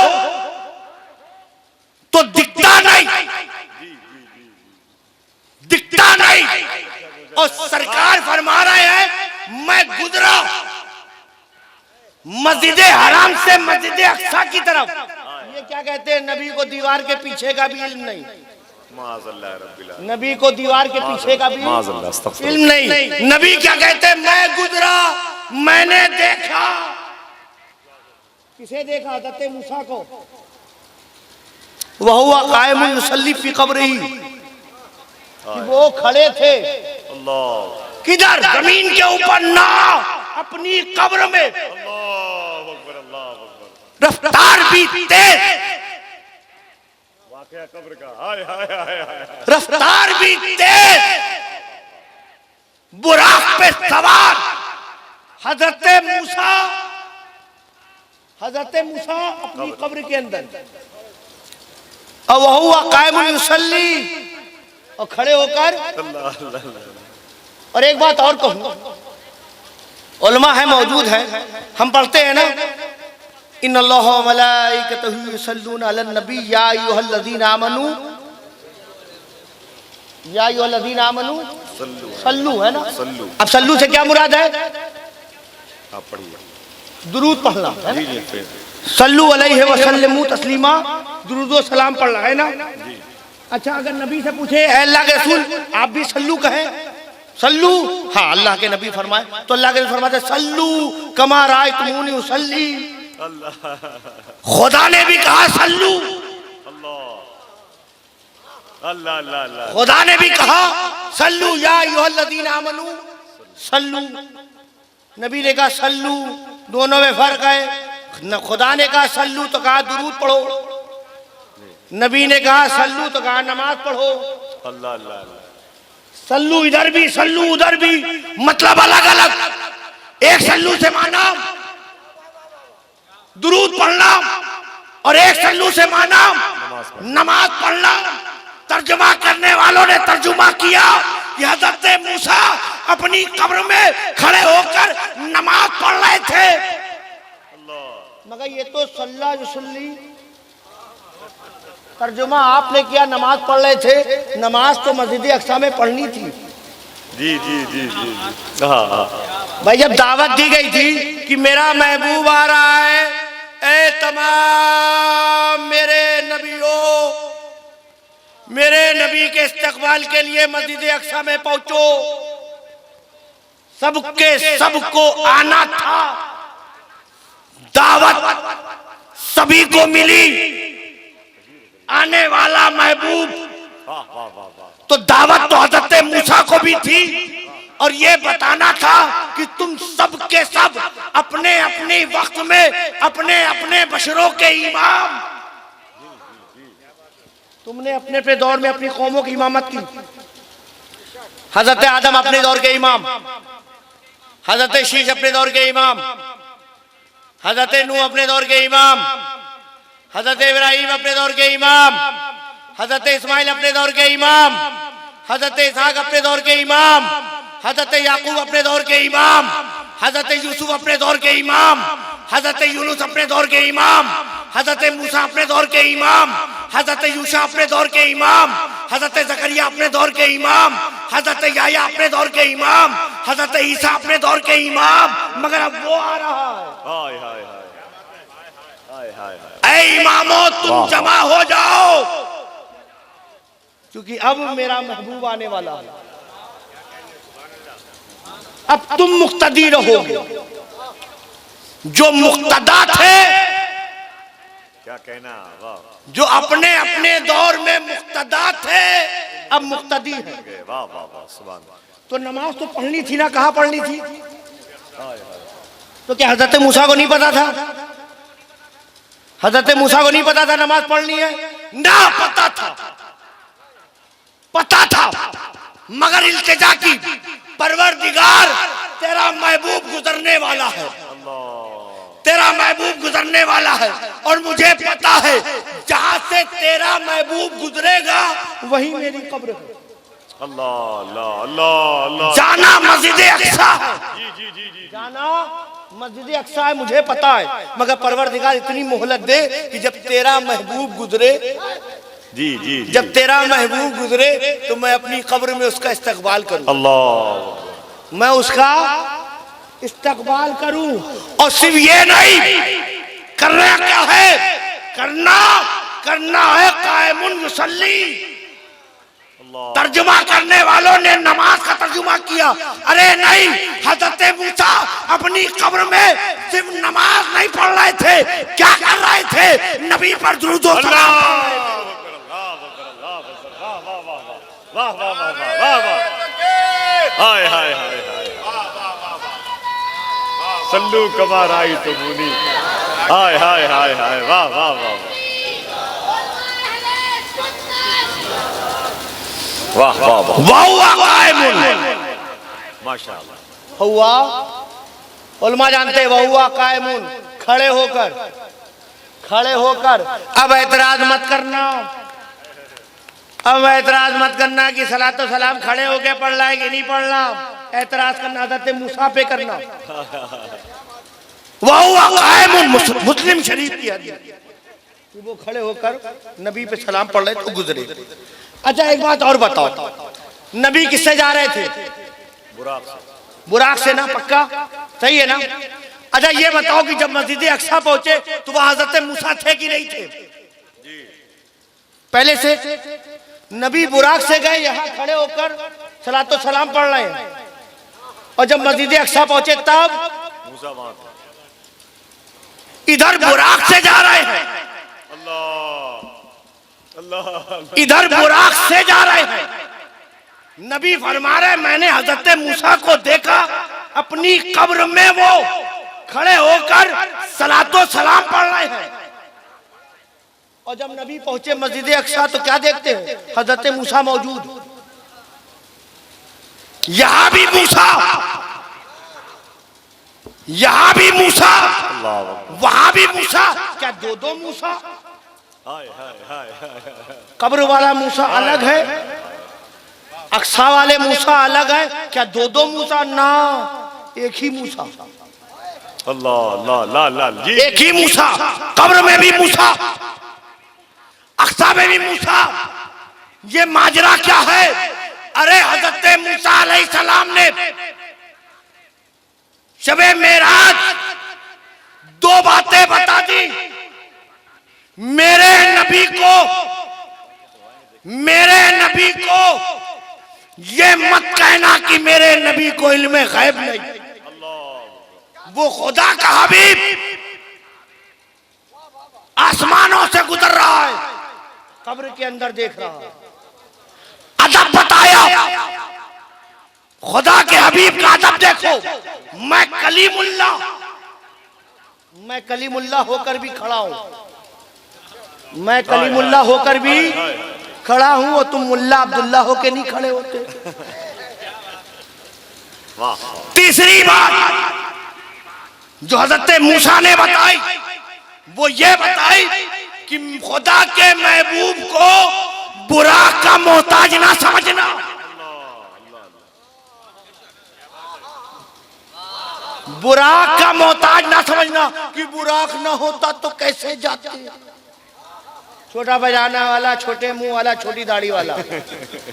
तो दिखता नहीं, दिखता नहीं। और सरकार फरमा रहे हैं मैं गुजरा मस्जिद हराम से मस्जिद अक्सा की तरफ। ये क्या कहते हैं, नबी को दीवार के पीछे का भी इल्म नहीं, नबी को दीवार के पीछे का भी इल्म नहीं। नबी क्या कहते हैं, मैं गुजरा, मैंने देखा। किसे देखा? हज़रत मूसा को। वह हुआ कायमुन युसल्ली फी क़ब्रिही, कि वो खड़े थे किधर? जमीन के ऊपर ना, अपनी कब्र में। रफ्तार भी तेज, वाक़या कब्र का, हाय हाय हाय हाय, रफ्तार भी तेज, बुराक पे सवार हजरत मूसा अपनी कब्र के अंदर। और वह हुआ कायमुन युसल्ली, और खड़े होकर। और एक बात और कहूं, उलमा है मौजूद है, हम पढ़ते हैं ना, इन्नल्लाह व मलाइकतहु युसल्लूना अलन नबी या अय्युहल्लज़ीना आमनू, या अय्युहल्लज़ीना आमनू सल्लू, है ना। अब सल्लू से क्या मुराद है? आप पढ़िए, दुरूद पढ़ना है ना। सल्लू अलैहि व सल्लिमू तस्लीमा, दुरूद व सलाम पढ़ना है ना। अच्छा, अगर नबी से पूछे अल्लाह के रसूल आप भी सल्लू कहें, सल्लू, हाँ अल्लाह के नबी फरमाए, तो अल्लाह के रसूल फरमाते सल्लू कमा रायतमूनी उसल्ली। खुदा ने भी कहा सल्लू, खुदा ने भी कहा सल्लू या अय्युहल्लज़ीना आमनू सल्लू। नबी ने कहा सल्लू, दोनों में फर्क है। न खुदा ने कहा सल्लू तो कहा दुरूद पढ़ो, नबी ने कहा सल्लू तो कहा नमाज पढ़ो। अल्लाह अल्लाह, सल्लू इधर भी सल्लू उधर भी, मतलब अलग अलग। एक सल्लू से माना दुरूद पढ़ना, और एक सल्लू से माना नमाज पढ़ना। तर्जुमा करने वालों ने तर्जुमा किया कि हज़रत मूसा अपनी कब्र में खड़े होकर नमाज पढ़ रहे थे, मगर ये तो सल्ला युसल्ली। तर्जुमा आपने किया नमाज पढ़ रहे थे, नमाज तो मस्जिद अक्सा में पढ़नी थी। जी जी जी जी, भाई जब दावत दी गई थी कि मेरा महबूब आ रहा है, ए तमाम मेरे नबियों, मेरे नबी के इस्तकबाल के लिए मस्जिद अक्सा में पहुंचो, सबके सबको आना था। दावत सभी को मिली, आने वाला महबूब, तो दावत तो हज़रत मूसा को भी थी, और ये बताना था कि तुम सब के सब अपने अपने वक्त में अपने अपने बशरों के इमाम। तुमने अपने अपने दौर में अपनी कौमों की इमामत की। हज़रत आदम अपने दौर के इमाम, हज़रत शीश अपने दौर के इमाम, हज़रत नूह अपने दौर के इमाम, हज़रत इब्राहिम अपने दौर के इमाम, हज़रत इस्माइल अपने दौर के इमाम, हज़रत इसहाक अपने दौर के इमाम, हज़रत याकूब अपने दौर के इमाम, हज़रत यूसुफ अपने दौर के इमाम, हज़रत यूनुस अपने दौर के इमाम, हज़रत मूसा अपने दौर के इमाम, हज़रत यूशा अपने दौर के इमाम, हज़रत ज़करिया अपने दौर के इमाम, हज़रत याह्या अपने दौर के इमाम, हज़रत ईसा अपने दौर के इमाम। मगर अब वो आ रहा है, ऐ इमामों तुम जमा हो जाओ, क्योंकि अब मेरा महबूब आने वाला है। अब तुम मुक्तदी रहोगे, जो मुक्तदा थे, क्या कहना, जो अपने अपने दौर में मुक्तदा थे अब मुक्तदी है। वाह वाह वाह, सुभान। तो नमाज तो पढ़नी थी ना, कहाँ पढ़नी थी? तो क्या हज़रत मूसा को नहीं पता था? हज़रत मूसा को नहीं पता था नमाज पढ़नी है? ना पता था, पता था, मगर इल्तिजा की, परवरदिगार तेरा महबूब गुजरने वाला है, तेरा महबूब गुजरने वाला है, और मुझे पता है जहां से तेरा महबूब गुजरेगा वही मेरी कब्र है। अल्लाह अल्लाह अल्लाह अल्लाह। जाना मस्जिद अक्सा है, जी जी जी जी, जाना मस्जिद अक्सा है, मुझे पता है, मगर परवरदिगार इतनी मोहलत दे कि जब तेरा महबूब गुजरे जी जी जी। जब तेरा महबूब गुजरे तो मैं अपनी कब्र में उसका इस्तकबाल करूं, अल्लाह, मैं उसका इस्तकबाल करूं। और सिर्फ ये नहीं, करना क्या है, करना है कायमुन युसल्ली। तर्जुमा करने वालों ने नमाज का तर्जुमा किया। अरे नहीं, हजरत मूसा अपनी कब्र में सिर्फ नमाज नहीं पढ़ रहे थे, क्या कर रहे थे, नबी पर दुरूद व सलाम पढ़ रहे थे। वाह वाह वाह वाह वाह, हाय हाय हाय हाय, सल्लू कमा राई तो मुनी, हाय हाय हाय हाय, वाह वाह वाह वाह वाह वाह, माशाअल्लाह। हुआ उलमा जानते हैं, वहुआ कायमुन, खड़े होकर। अब एतराज मत करना कि सलात व सलाम खड़े होके पढ़ रहा है कि नहीं पढ़ रहा। एतराज करना हज़रत मूसा पे करना। वहुआ कायमुन, मुस्लिम शरीफ की हदीस, वो खड़े होकर नबी पे सलाम पढ़ रहे तो गुजरे। अच्छा एक बात और बताओ, नबी किससे जा रहे थे? बुराक से ना, पक्का सही है ना? अच्छा ये बताओ कि जब मस्जिद अक्सा पहुंचे तो वहां हज़रत मूसा थे कि नहीं थे? पहले से नबी बुराक से गए, यहाँ खड़े होकर सलातो सलाम पढ़ रहे हैं, और जब मस्जिद अक्सा पहुंचे तब मूसा वहां था। इधर बुराक से जा रहे हैं, इधर बुराक से जा रहे हैं। नबी फरमा रहे मैंने हजरत मूसा को देखा अपनी कब्र में, वो खड़े होकर सलातो सलाम पढ़ रहे हैं। और जब नबी पहुंचे मस्जिद अक्सा तो क्या देखते हैं? हजरत मूसा मौजूद, यहां भी मूसा, वहां भी मूसा। क्या दो मूसा? कब्र वाला मूसा अलग है, अक्सा वाले मूसा अलग है। क्या दो मूसा? ना, एक ही मूसा। अल्लाह अल्लाह अल्लाह अल्लाह जी, एक ही मूसा, कब्र में भी मूसा, अक्सा में भी मूसा। ये माजरा क्या है? अरे हजरत मूसा अलैहिस्सलाम ने शबे मेराज दो बातें बता दी। मेरे नबी को ये मत कहना कि मेरे नबी को इल्म गैब नहीं। वो खुदा का हबीब आसमानों से गुजर रहा है, कब्र के अंदर देख रहा है, अदब बताया। खुदा के हबीब का अदब देखो। मैं कलीमुल्लाह होकर भी खड़ा हूं, मैं कलीमुल्लाह होकर भी खड़ा हूं, और तुम मुल्ला अब्दुल्ला होके नहीं खड़े होते। तीसरी बात जो हजरत मूसा ने बताई वो ये बताई कि खुदा के महबूब को बुराक का मोहताज ना समझना। बुराक का मोहताज ना समझना कि बुराक ना होता तो कैसे जाते। छोटा बजाना वाला, छोटे मुंह वाला, छोटी दाढ़ी वाला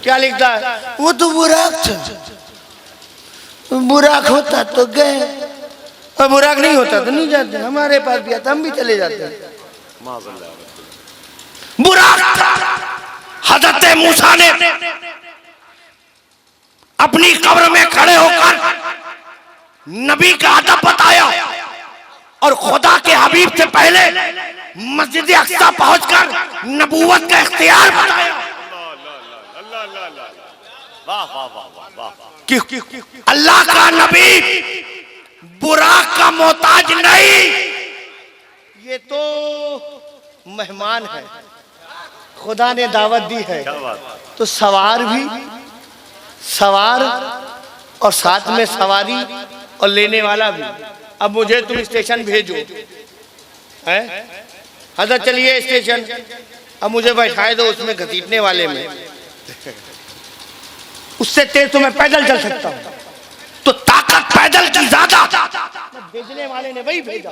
क्या लिखता है? वो तो बुराक था, बुराक होता तो गए, और बुराक नहीं होता तो नहीं जाते। हमारे पास भी आता, हम भी चले जाते हैं। बुराक हजरत मूसा ने अपनी कब्र में खड़े होकर नबी का अदब बताया, और खुदा के हबीब से पहले मस्जिद अक्सा पहुंचकर नबूवत का इख्तियार बताया। कि अल्लाह का नबी बुराक का मोहताज नहीं, ये तो मेहमान है, खुदा ने दावत दी है। तो सवार और साथ में सवारी और लेने वाला भी। अब मुझे तुम स्टेशन भेजो, हैं? हजरत चलिए स्टेशन, अब मुझे बैठाए दो उसमें घसीटने वाले में, उससे तेज तो मैं पैदल चल सकता हूं, तो ताकत पैदल की ज्यादा। भेजने वाले ने वही भेजा,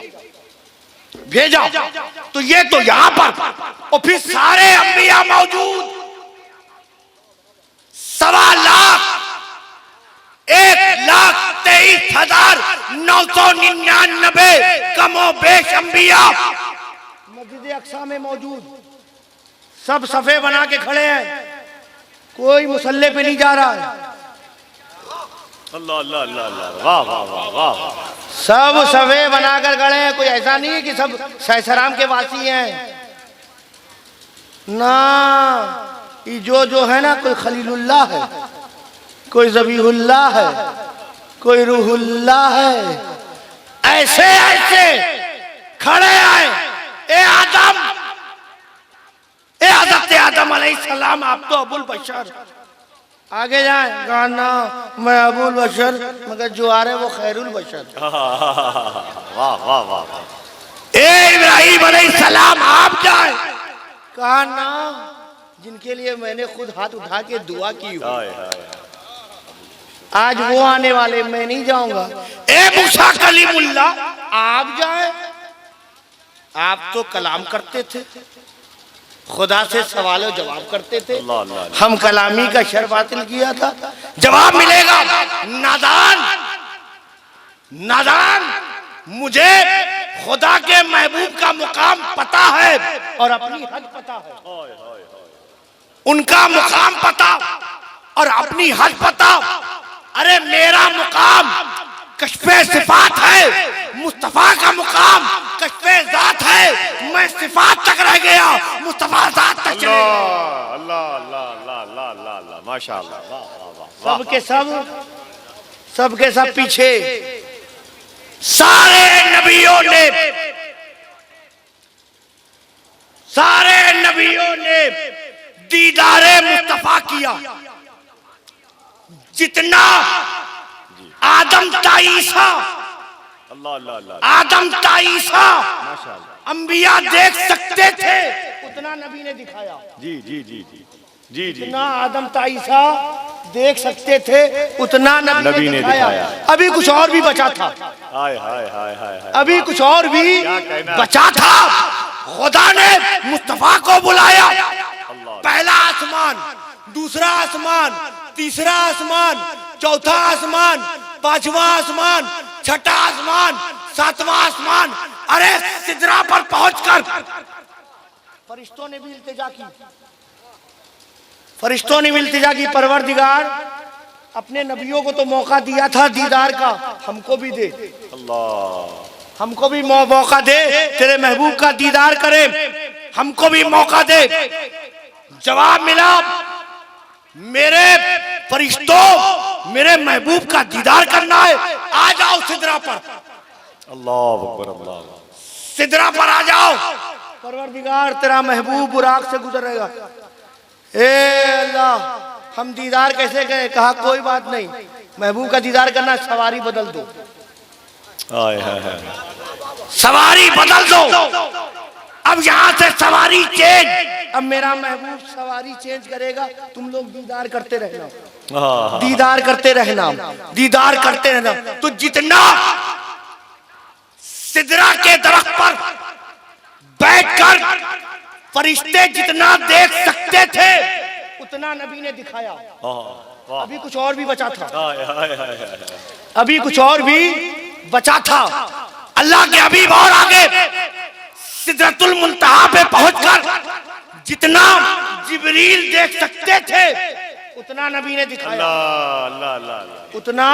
भेजा तो ये तो यहां पर और फिर सारे अंबिया मौजूद, 1,23,999 कमो बेश अंबिया मस्जिद अक्सा में मौजूद, सब सफे बना के खड़े हैं, कोई मुसल्ले पे नहीं जा रहा है। अल्लाह अल्लाह अल्लाह अल्लाह, वाह वाह वाह वाह। सब सफे बनाकर खड़े हैं, कोई ऐसा नहीं है कि सब सहसराम के वासी हैं ना। ये जो है ना, कोई खलीलुल्लाह है, कोई ज़बीहुल्लाह है, कोई रूहुल्लाह है, ऐसे ऐसे खड़े हैं। ए आदम, ए हज़रत आदम अलैहिस्सलाम, आप तो अबुल बशर, आगे जाए गाना मैं अबुल बशर, मगर जो आ रहे वो खैरुल बशर। वाह वाह वाह। ए इब्राहिम अलैहिस्सलाम आप जाए, कहा ना जिनके लिए मैंने खुद हाथ उठा के दुआ की हो, आज वो आने वाले, मैं नहीं जाऊंगा। ए मूसा कलीमुल्लाह आप जाए, आप तो कलाम करते थे, खुदा से सवालों जवाब करते थे, हम कलामी का शर बातिल किया था, जवाब मिलेगा। नादान नादान, मुझे खुदा के महबूब का मुकाम पता है और अपनी हद पता है, उनका मुकाम पता और अपनी हद पता। अरे मेरा मुकाम कश्फे सिफात है, मुस्तफा का मुकाम कश्फे जात है, मैं सिफात तक रह गया, मुस्तफा जात तक चले गया। अल्लाह अल्लाह अल्लाह अल्लाह अल्लाह अल्लाह, माशाअल्लाह, वाह वाह वाह। सब के सब पीछे सारे नबियों ने दीदारे मुस्तफा किया। जितना आदम ताईसा, अल्लाह अल्लाह अल्लाह, आदम ताईसा अंबिया देख सकते थे, उतना नबी ने दिखाया। जी जी जी जी जी जी, जितना आदम ताईसा देख सकते थे, उतना नबी ने दिखाया। अभी कुछ और भी बचा था, हाय हाय हाय हाय, अभी कुछ और भी बचा था। खुदा ने मुस्तफा को बुलाया, पहला आसमान, दूसरा आसमान, तीसरा आसमान, चौथा आसमान, पांचवा आसमान, छठा आसमान, सातवां आसमान। अरे सिदरा पर पहुंचकर फरिश्तों ने भी इल्तिजा की, फरिश्तों ने भी इल्तिजा की, परवरदिगार अपने नबियों को तो मौका दिया था दीदार का, हमको भी दे, अल्लाह हमको भी मौका दे, तेरे महबूब का दीदार करे, हमको भी मौका दे। जवाब मिला, मेरे फरिश्तों, मेरे महबूब का दीदार करना है, आ जाओ सिदरा पर, अल्लाह अकबर, अल्लाह, सिदरा पर आ जाओ। परवरदिगार तेरा महबूब बुराक से गुजरेगा। ए अल्लाह, हम दीदार कैसे करें? कहा कोई बात नहीं, महबूब का दीदार करना, सवारी बदल दो, हाय हाय हाय, सवारी बदल दो। अब यहाँ से सवारी चेंज, अब मेरा महबूब सवारी चेंज करेगा, तुम लोग दीदार करते रहना, दीदार करते रहना, दीदार करते रहना। तो जितना सिदरा के दरख्त पर बैठकर फरिश्ते जितना देख सकते थे, उतना नबी ने दिखाया। अभी कुछ और भी बचा था, अभी कुछ और भी बचा था। अल्लाह के हबीब और आगे सिदरतुल मुंतहा पे पहुंचकर जितना जिब्रील देख सकते थे, उतना नबी ने दिखाया, अल्लाह अल्लाह, उतना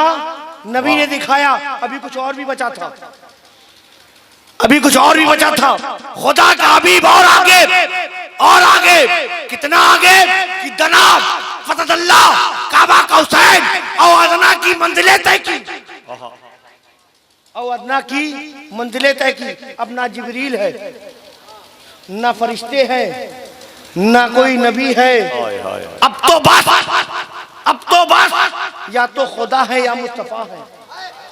नबी ने दिखाया। अभी कुछ और भी बचा था, अभी कुछ और भी बचा था। खुदा का हबीब और आगे, कितना आगे कि दना फतदल्लाह काबा कौसैन और अदना की मंजिलें तय की, और अदना की मंजिलें तय की। अब ना जिब्रील है, ना फरिश्ते हैं, ना कोई नबी है, अब तो बस या तो खुदा है या मुस्तफा है,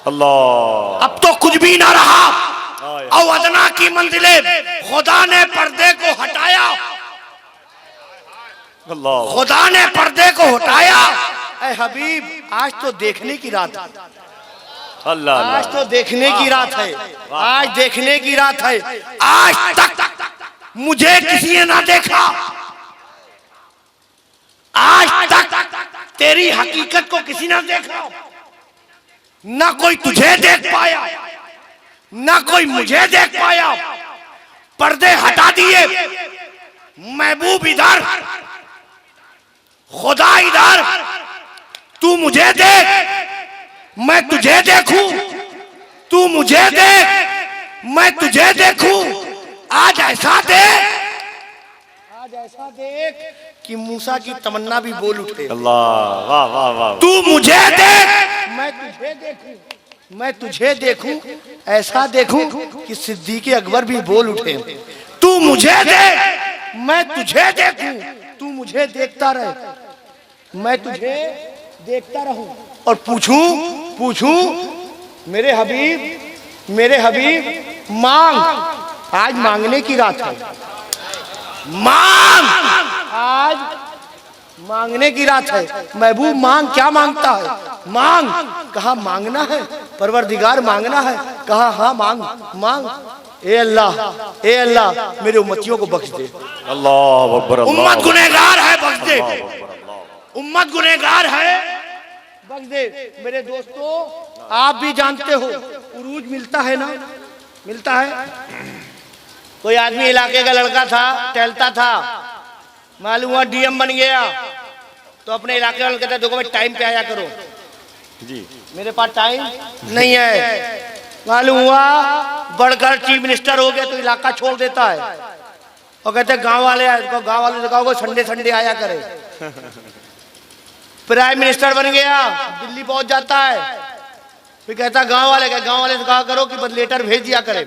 अल्लाह, अब तो कुछ भी ना रहा। और अदना की मंजिलें, खुदा ने पर्दे को हटाया, अल्लाह, खुदा ने पर्दे को हटाया। ऐ हबीब, आज तो देखने की रात है, अल्लाह आज तो देखने की रात है, आज देखने की रात है। आज तक मुझे किसी ने ना देखा, आज तक तेरी हकीकत को किसी ने देखा, ना कोई तुझे देख पाया, ना कोई मुझे देख पाया। पर्दे हटा दिए, महबूब इधर, खुदा इधर, तू मुझे देख, मैं तुझे देखूं, तू मुझे देख, मैं तुझे देखूं। आज ऐसा देख, आज ऐसा देख कि मूसा की तमन्ना भी बोल उठे। अल्लाह, वाह वाह वाह। तू मुझे देख, मैं तुझे देखूं, मैं तुझे देखूं, ऐसा देखूं कि सिद्दीक़ अकबर भी बोल उठे। तू मुझे देख, मैं तुझे देखूं, तू मुझे देखता रहे, मैं तुझे देखता रहूं और पूछूं मेरे हबीब मांग। आज मांगने की रात है, मांग, आज मांगने की रात है। महबूब मांग, क्या मांगता है? मांग। कहा मांगना है परवरदिगार, मांगना है। कहा हाँ मांग मांग। ए अल्लाह मेरे उम्मतियों को बख्श दे। अल्लाह अकबर। उम्मत गुनहगार है, बख्श दे। उम्मत गुनहगार है, बख्श दे। मेरे दोस्तों, आप भी जानते हो उरूज मिलता है ना, मिलता है। कोई आदमी इलाके का लड़का था, टहलता था, मालूम हुआ डीएम बन गया, तो अपने इलाके वाले कहता देखो भाई टाइम पे आया करो जी, मेरे पास टाइम नहीं है। मालूम हुआ बढ़कर चीफ मिनिस्टर हो गया तो इलाका छोड़ देता है और कहते गांव वाले से कहो संडे संडे आया करे। प्राइम मिनिस्टर बन गया, दिल्ली पहुंच जाता है, फिर कहता गांव वाले से कहा करो कि लेटर भेज दिया करे।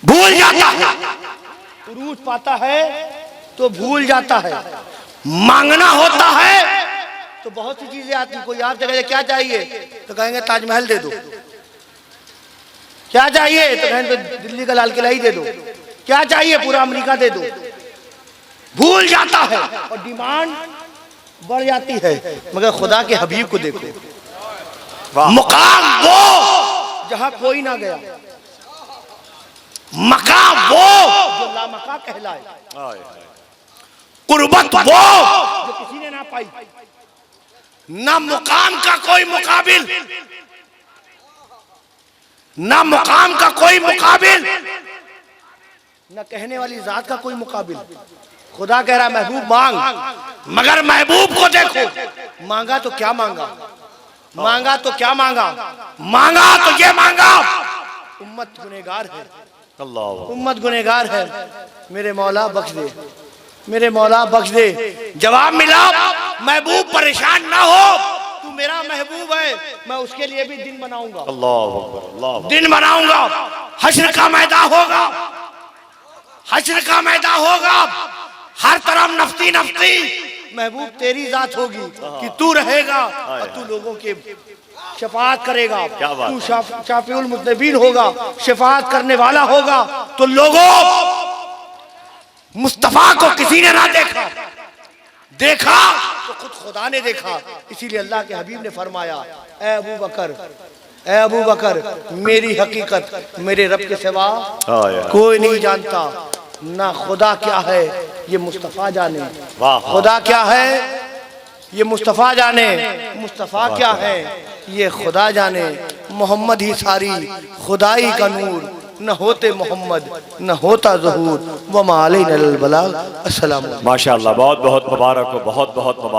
भूल जाता है, उरूज पाता है तो भूल जाता है। मांगना होता है तो बहुत सी चीजें आती। कोई आप जगह क्या चाहिए तो कहेंगे ताजमहल दे दो। क्या चाहिए तो कहेंगे दिल्ली का लाल किला ही दे दो। क्या चाहिए पूरा अमेरिका दे दो। भूल जाता है और डिमांड बढ़ जाती है। मगर खुदा के हबीब को देखो, मुकाम वो जहां कोई ना गया, मकाम वो जो लामका कहलाए, कुर्बत वो जो किसी ने ना पाई। ना मुकाम का कोई मुकाबिल, ना मुकाम का कोई मुकाबिल, ना कहने वाली जात का कोई मुकाबिल। खुदा कह रहा महबूब मांग, मगर महबूब को देखो। मांगा तो क्या मांगा, मांगा तो क्या मांगा, मांगा तो ये मांगा उम्मत गुनहगार है, उम्मत गुनहगार है, मेरे मौला बख्श दे, मेरे मौला बख्श दे। जवाब मिला, महबूब परेशान ना हो, तू मेरा महबूब है, मैं उसके लिए भी दिन बनाऊंगा। अल्लाह अकबर, अल्लाह। दिन बनाऊंगा, हश्र का मैदान होगा, हश्र का मैदान होगा, हर तरफ नफ्ती नफ्ती। महबूब तेरी जात होगी कि तू रहेगा और तू लोगों के शफाअत करेगा। तू शाफिउल मुज़निबीन होगा, शफाअत करने वाला होगा। तो लोगों, मुस्तफा को किसी ने ना देखा, देखा तो खुद खुदा ने देखा। इसीलिए अल्लाह के हबीब ने फरमाया, ए अबू बकर, ए अबू बकर, मेरी हकीकत मेरे रब के सिवा कोई नहीं जानता। ना खुदा क्या है ये मुस्तफा जाने, खुदा क्या है ये मुस्तफा जाने, मुस्तफा क्या है ये खुदा जाने। मोहम्मद ही सारी खुदाई का नूर, न होते मोहम्मद न होता ज़हूर। वमा अलैना इल्लल बलाग। अस्सलाम। माशाअल्लाह, बहुत बहुत मुबारक हो, बहुत बहुत मुबारक।